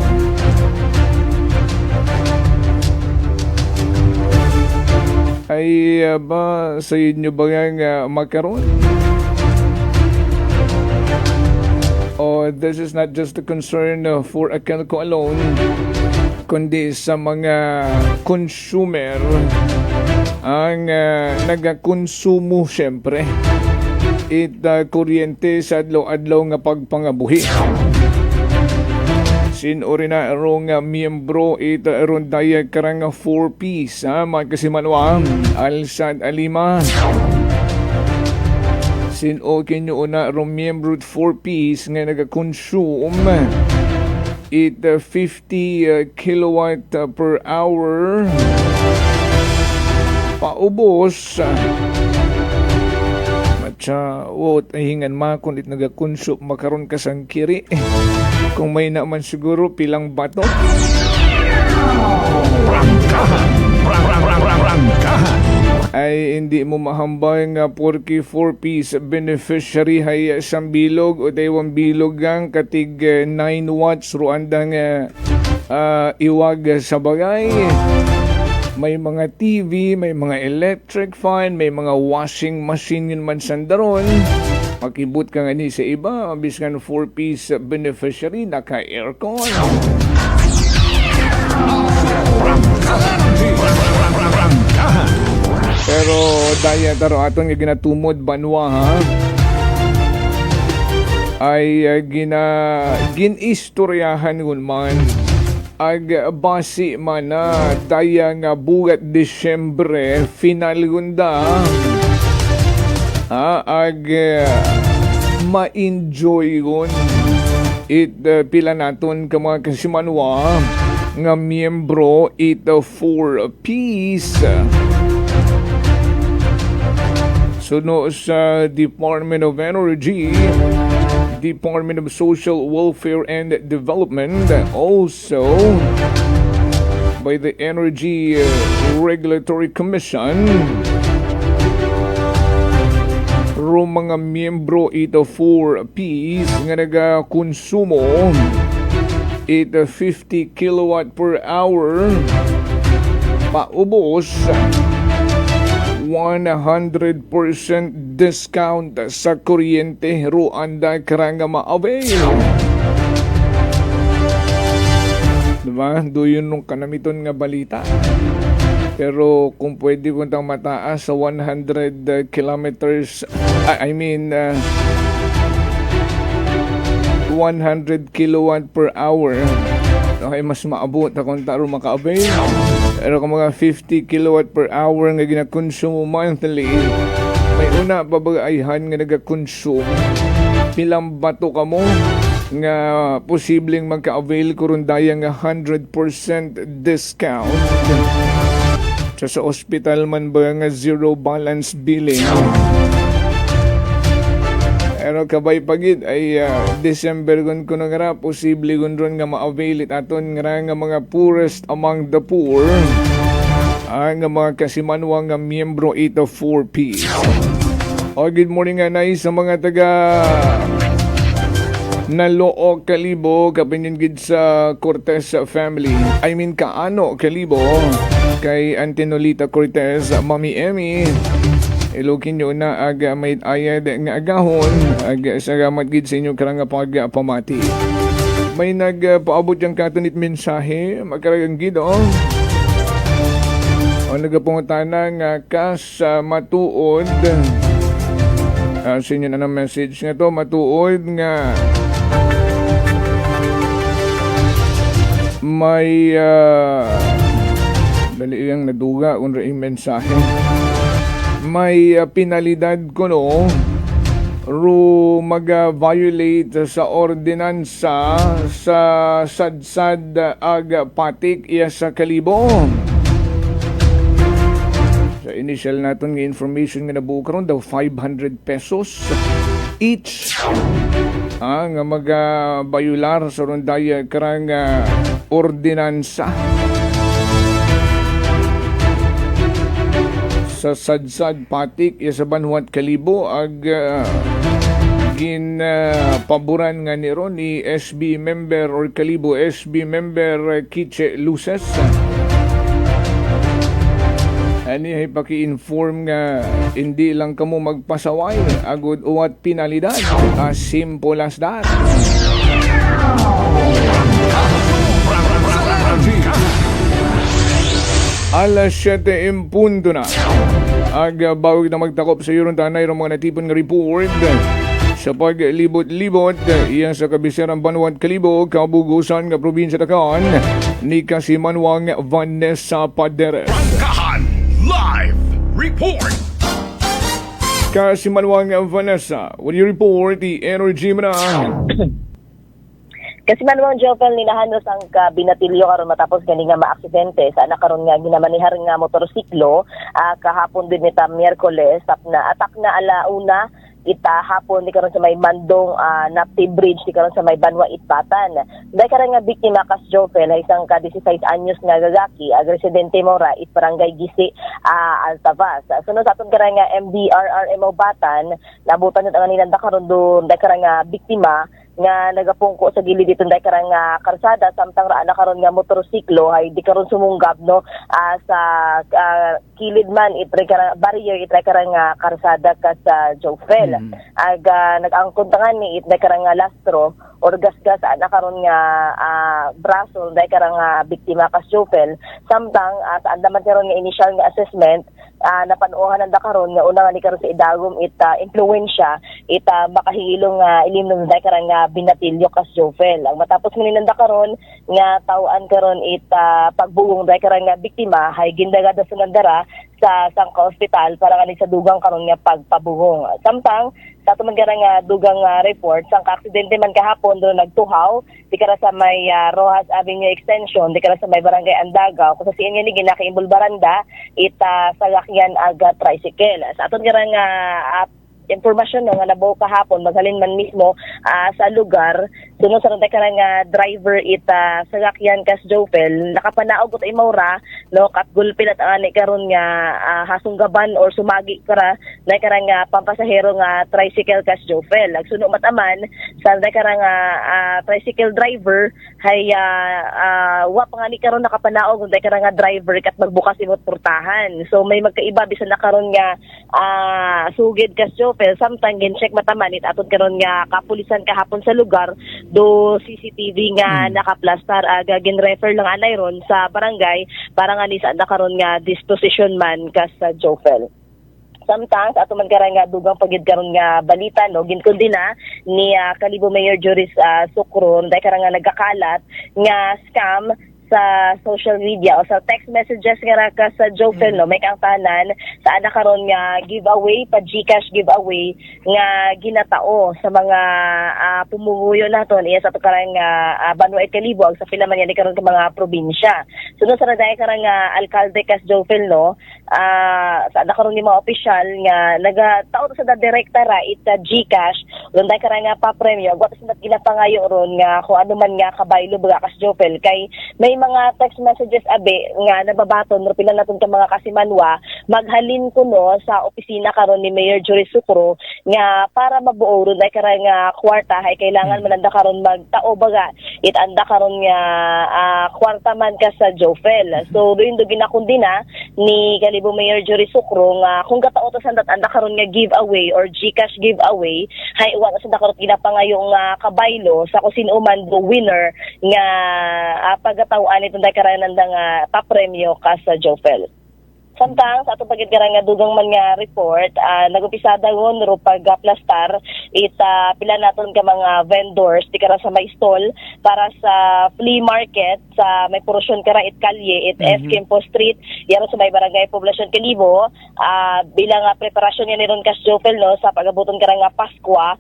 ay ba sa inyo ba nga makaroon? Oh, this is not just a concern for Akelco alone, kundi sa mga consumer ang nagakonsumo syempre kuryente sa adlaw-adlaw nga pagpangabuhi. Sinuri na arong miyembro aron daya karang 4-piece magkasimanwa Alsad Alima. Sino kinyo una arong miyembro 4-piece nga nagakonsume 50 kilowatt per hour paubos. Matya, ay hingan makon it nagakonsume makaroon ka sang kiri. Kung may naman siguro pilang bato. Ay hindi mo mahambay nga porky 4-piece beneficiary hay isang bilog o daywang bilog ang katig 9 watts ruandang iwag sa bagay. May mga TV, may mga electric fan, may mga washing machine yun man sandaron. Makibut ka nga ni sa iba, biskan 4-piece beneficiary, naka-aircon. Pero daya taro aton nga ginatumod banwa ha. Ay ginistoryahan ngun man. Ag basi man na daya nga bugat Disyembre final gunda ag ma-enjoy gun it pila naton ka mga kasimanwa nga miyembro it 4-piece. Suno sa Department of Energy, Department of Social Welfare and Development, also by the Energy Regulatory Commission, mga miyembro ito 4-piece nga nagakonsumo ito 50 kilowatt per hour paubos 100% discount sa kuryente ruanda karanga ma-avail. Diba? Doon nung kanamiton nga balita. Pero kung pwede kung tang mataas sa 100 kilometers, 100 kilowatt per hour, okay, mas maabot akong taro maka-avail. Pero kung mga 50 kilowatt per hour nga ginakonsumo monthly, may una babagayhan nga nagakonsume. Pilang bato ka mo, nga posibleng magka-avail ko ron daya nga 100% discount sa ospital man ba nga zero balance billing. Pero kabay pagid ay December gun ko na nga posible gun ron nga ma-avail it aton nga mga poorest among the poor, ang mga kasimanwa nga miyembro 804P. Good morning nga sa mga taga Naloo Kalibo, kapinyon gid sa Cortez family. I mean Kaano Kalibo, kay Antinolita Cortez, Mami Emmy. Ilukin nyo na aga may ayad nga agahon. Salamat gid sa inyo karang pamati. May nagpaabot yung katunit mensahe. Magkaragang gid o nagapungutana nga kas matuod. Sa inyo na ng message nga to, matuod nga may dali lang naduga kung rin mensahe. May penalidad ko no ru mag-violate sa ordinansa sa sadsad patik iya sa Kalibo. Sa initial natin nga information nga nabuo karon daw 500 pesos each nga mag-bayular sa rondaya karang ordinansa sa sadsad patik sa Banwat Kalibo ag paboran nga ni ron ni SB member or Kalibo SB member Kiche Luces. Ani ay paki-inform nga hindi lang kamo magpasaway agud uwat penalidad. As simple as that. Alas 7 punto na. Bawag na magtakop sa iyon tanay ng mga natipon nga report sa paglibot-libot iyan sa kabiserang Banwat Kalibo, kabugusan nga probinsya Takan ni Kasimanwang Vanessa Padere. Rangkahan Live Report. Kasimanwang Vanessa, will you report the energy mo na? Kasi manuang Jovel nilahanos ang binatilyo karon matapos gani nga maaksidente sa anak karon nga ginamanihar nga motorsiklo kahapon din nita Miyerkules tap na atak na alauna ita hapon di karon sa may Mandong Napti Bridge di karon sa may Banwa Itbatan. Dahil karon nga biktima kas Jovel isang ka 16 anyos nga gagaki residente mora it barangay Gisi Altavas. Sunod sa aton karon nga MDRRMO Batan nabutan nit ang nilanda karon doon dahil karon nga biktima nga nagapungko sa gilid dito dahil karang karsada samtang raan na karon nga motorsiklo ay di karon sumunggab no sa kilid man itray karang barrier itray karang karsada ka sa Jofel nag-angkuntangan ni itray karang lastro or gasgas ana karon nga braso dahil karang biktima ka Jofel samtang sa andaman karon nga initial nga assessment napanuohan ang karon nga una nga ni karon sa idagom influensya makahilong ilimnon dahil karang binatilyo kas Jofel. Ang matapos mo ninanda karon nga tawaan karon pagbugong dahil karang biktima hay gindagada sa nandara sa Sangka Hospital para kani sa dugang karon nga pagpabugong. Samtang sa ato man nga dugang report sang aksidente man kahapon do nagtuhaw di kara sa may Rojas Avenue Extension di kara sa may Barangay Andaga kung sa siin nga ni ginakaimbul baranda sagakyan aga tricycle. Sa aton nga impormasyon no nga nabuo kahapon maghalin man mismo sa lugar sunod sa nga driver sagakyan kas Jofel nakapanaog ut imawra no kat gulpil at ani karon nga hasunggaban or sumagi kara na karang pampasahero nga tricycle kas Jofel agsuno mataman sa karang tricycle driver hay wa pa ni karon nakapanaog unda karang driver kat magbukas imot portahan so may magkaiba bisan na karon nga sugid kas Jofel samtang gin-check mataman it aton karon nga kapulisan kahapon sa lugar do CCTV nga nakaplastar gin-refer lang anay ron sa barangay para nga ni sa karon nga disposition man kas sa Jofel. Samtang sa ato man karang nga dugang pagid karon nga balita no ginkundi na ni Kalibo Mayor Joris Sukron dahil karang nga nagkakalat nga scam sa social media o sa text messages nga ka sa Jofel no, may kang tanan sa ana karon nga giveaway pa GCash giveaway nga ginatao sa mga pumuguyo naton iya sa to karang Banwa at Kalibo sa pila man yan karon ka mga probinsya. Sunod sa naday karang alkalde kas Jofel no, sa ana karon ni mga opisyal nga nagatao sa direkta ra ita GCash unday karang pa-premyo agwa sa ginapangayo ron nga kung ano man nga kabaylo baga kas Jofel kay may mga text messages abe nga nababaton ro pila naton ka mga kasimanwa maghalin ko no sa opisina karon ni Mayor Jory Sucro nga para mabuo ron ay karang kwarta hay kailangan mananda karon magtao baga itanda karon nga kwarta man ka sa Jofel. So doon do ginakundi na ni Kalibo Mayor Jory Sucro nga kung katao to sandat anda karon nga giveaway or GCash giveaway hay wa sa karon ginapangayo nga kabaylo sa kung sino man do winner nga pagataw-an itong daykaran nga papremyo ka sa Jofel. Samtang sa atong pagkira nga dugang man nga report, nag-upisada ngon ro pagplastar pila naton ka mga vendors di kara sa may stall para sa flea market sa may porosyon kara kalye Esquimpo Street yaro sa may barangay Poblacion Kalibo bilang preparasyon niya niron kas Jofel no sa pagabuton kara nga Paskwa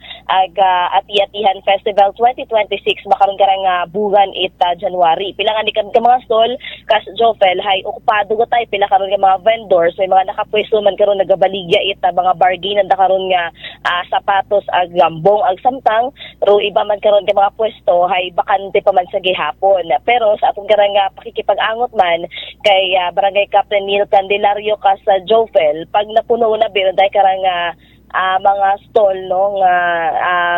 Ati-Atihan Festival 2026 makaron kara nga bugan January. Pila nga dikan ka mga stall kas Jofel hay okupado gotay pila karon nga mga vendors may mga nakapwesto man karon nagabaligya mga bargain anda karon nga sapatos ag gambong ag samtang ro iba man karon ka mga pwesto hay bakante pa man sa gihapon. Pero sa atong karang pakikipag-angot man kay Barangay Captain Neil Candelario ka sa Jofel pag napuno na biron dai karang mga stall no nga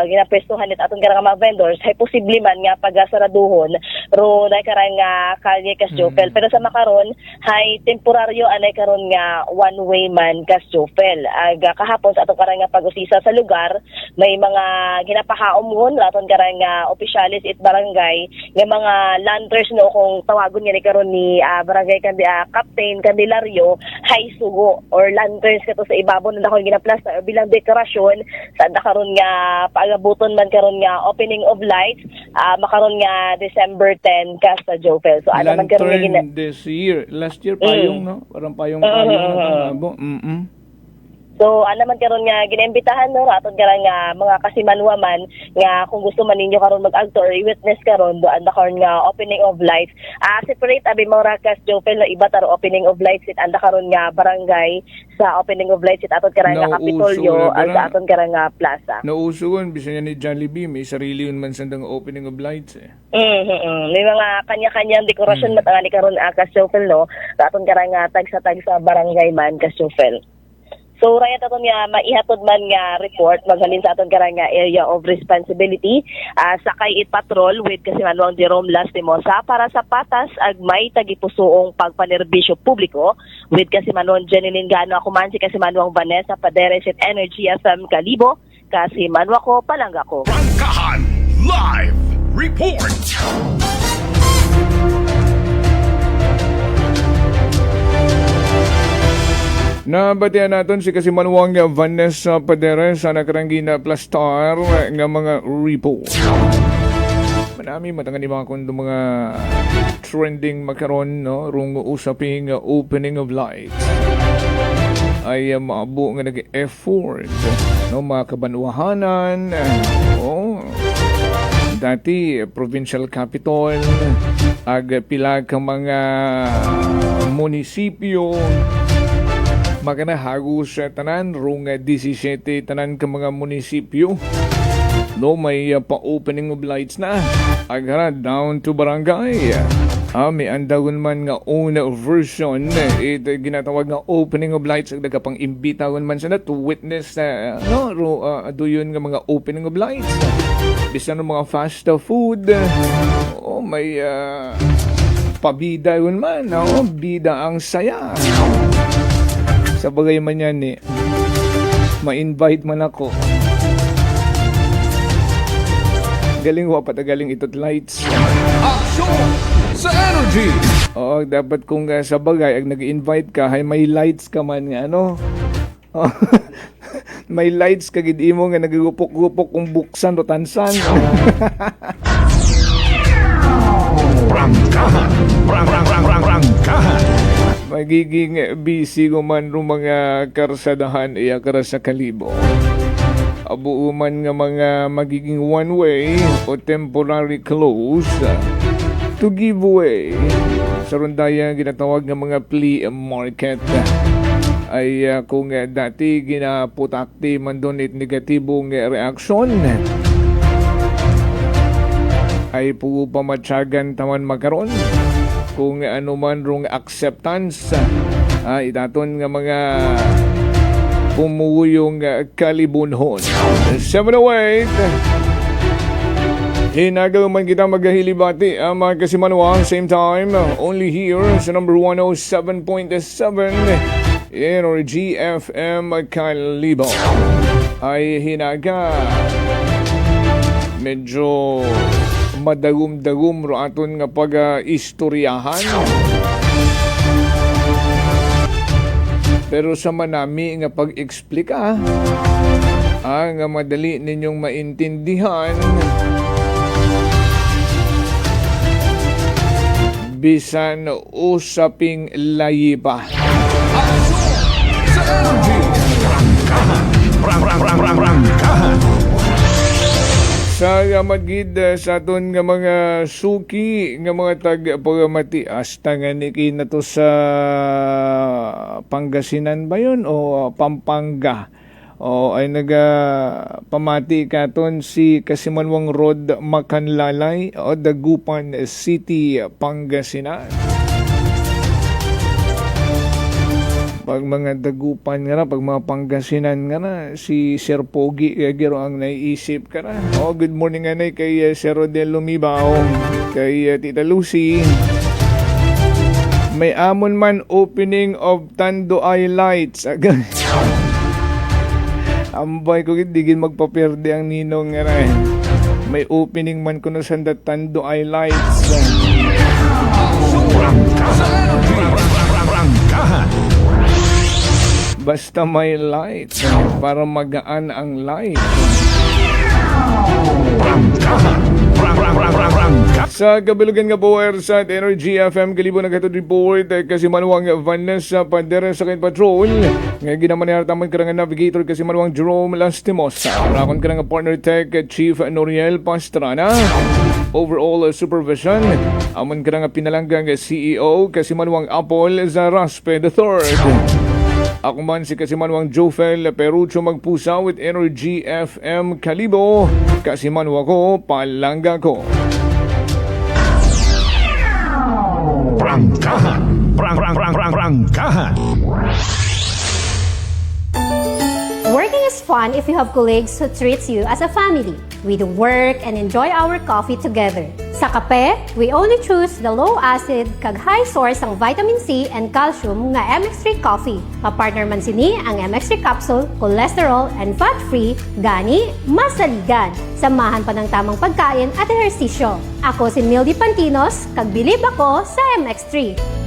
ginapestuhan nit atong karang mga vendors hay posible man nga pagasaraduhon ro dai karang kalye kas Jofel. Pero sa makaron hay temporaryo anay karon nga one way man kas Jofel. Kahapon sa atong karang pag-usisa sa lugar may mga ginapahaom ngon aton karang opisyalis it barangay nga mga landers no kung tawagon niya ni karon ni barangay Captain Candelario hay sugo or lanterns kato sa ibabaw na akong ginaplasta bilang dekorasyon sa karon nga paagabuton man karon nga opening of lights makaron nga December 10 ka sa Jofel. So ano man karon this year, last year payong no, parang payong nabo. So ano man karon nga ginaimbitahan no aton karang mga kasimanwa man nga kung gusto man ninyo karon mag-agto or i-witness karon do anda karon nga opening of lights. Separate abi mora kas Jofel na iba taro opening of lights it anda karon nga barangay sa opening of lights it aton karang nga Kapitolyo ag sa aton karang nga plaza. Nausugon bisan ni Jollibee may sarili yun man sandang opening of lights May mga kanya-kanyang dekorasyon matangani karon kas Jofel no sa aton karang tag sa barangay man kas Jofel. So rayat aton nga maihatod man nga report maghalin sa aton karang area of responsibility sakay it patrol with Kasimanwang Jerome Lastimosa para sa patas ag may tagipusoong pagpanerbisyo publiko with Kasimanwang Jeneline Gano ako man si Kasimanwang Vanessa Paderes at Energy FM Kalibo Kasimanwa ko palangga ko. Prangkahan Live Report. Nabatian naton si Kasimanwang Vanessa Paderes sa nakarangina plastar nga mga report. Manami matangan ni mga kundo mga trending makaron no rung usaping opening of lights ay maabo nga nag-effort no mga kabanwahanan dati provincial capital ag pila ka mga munisipyo maganahago sa tanan rong 17 tanan ka mga munisipyo no may pa-opening of lights na agara down to barangay may andagon man nga una version ginatawag nga opening of lights ag pang imbitawan man sana to witness doon nga mga opening of lights bisan ng mga fast food may pabida yun man bida ang saya. Sa bagay man yan ma-invite man ako. Galing patagaling itot lights. Action sa energy! Dapat kung sa bagay, ag nag-invite ka, hay may lights ka man nga, may lights ka gid imo nga nagugupok-gupok kung buksan o tansan. Prangkahan. Magiging busy ko man ro mga karsadahan iya kara sa Kalibo. Abuuman nga mga magiging one way o temporary close to give way sa rondaya ginatawag nga mga flea market. Ay kung dati ginaputakti man doon it negatibong reaksyon ay po pamatsagan taman magkaroon kung ano man rong acceptance itaton nga mga pumuyong kalibunhon. 708 Hinagal man kita maghahilibati mga kasimanwa same time only here sa number 107.7 Energy FM Kalibo ay hinaga medyo madagum-dagum ro aton nga pag-istoryahan. Pero sa manami nga pag-eksplika nga madali ninyong maintindihan bisan usaping layi pa. Prangkahan. Sa magid sa aton nga mga suki nga mga tag-pagamati hasta nga niki na to sa Pangasinan ba yun o Pampanga o ay pamati katon si Kasimanwang Road Makanlalay o Dagupan City Pangasinan. Pag mga Dagupan nga na, pag mga Pangasinan nga na, si Sir Pogi gero ang naiisip ka na. Good morning nga na kay Sir Rodel Lumibaw, kay Tita Lucy. May amon man opening of Tanduay Lights. Ambay ko digin magpaperde ang ninong nga na. May opening man kuno sa Tanduay Lights. Basta may light para magaan ang light. Sa kabilugan nga po sa Energy FM Kalibo nagatod report kasi manuwang Vanessa Pandera sa Sakit Patrol nga ginamanihan taman karang navigator kasi manuwang Jerome Lastimos rakon karang partner tech Chief Noriel Pastrana overall supervision amon karang pinalanggang CEO kasi manuwang Apple Zaraspe III. Ako man si Kasimanwang Jofel Perucho Magpusa with Energy FM Kalibo. Kasimanwa ko, palangga ko. Prangkahan. Working is fun if you have colleagues who treats you as a family. We do work and enjoy our coffee together. Sa kape, we only choose the low-acid kag high source ang vitamin C and calcium nga MX3 coffee. Kapartner man sini ang MX3 capsule, cholesterol and fat-free, gani, masaligan. Samahan pa ng tamang pagkain at ehersisyo. Ako si Mildy Pantinos, kag bilib ako sa MX3.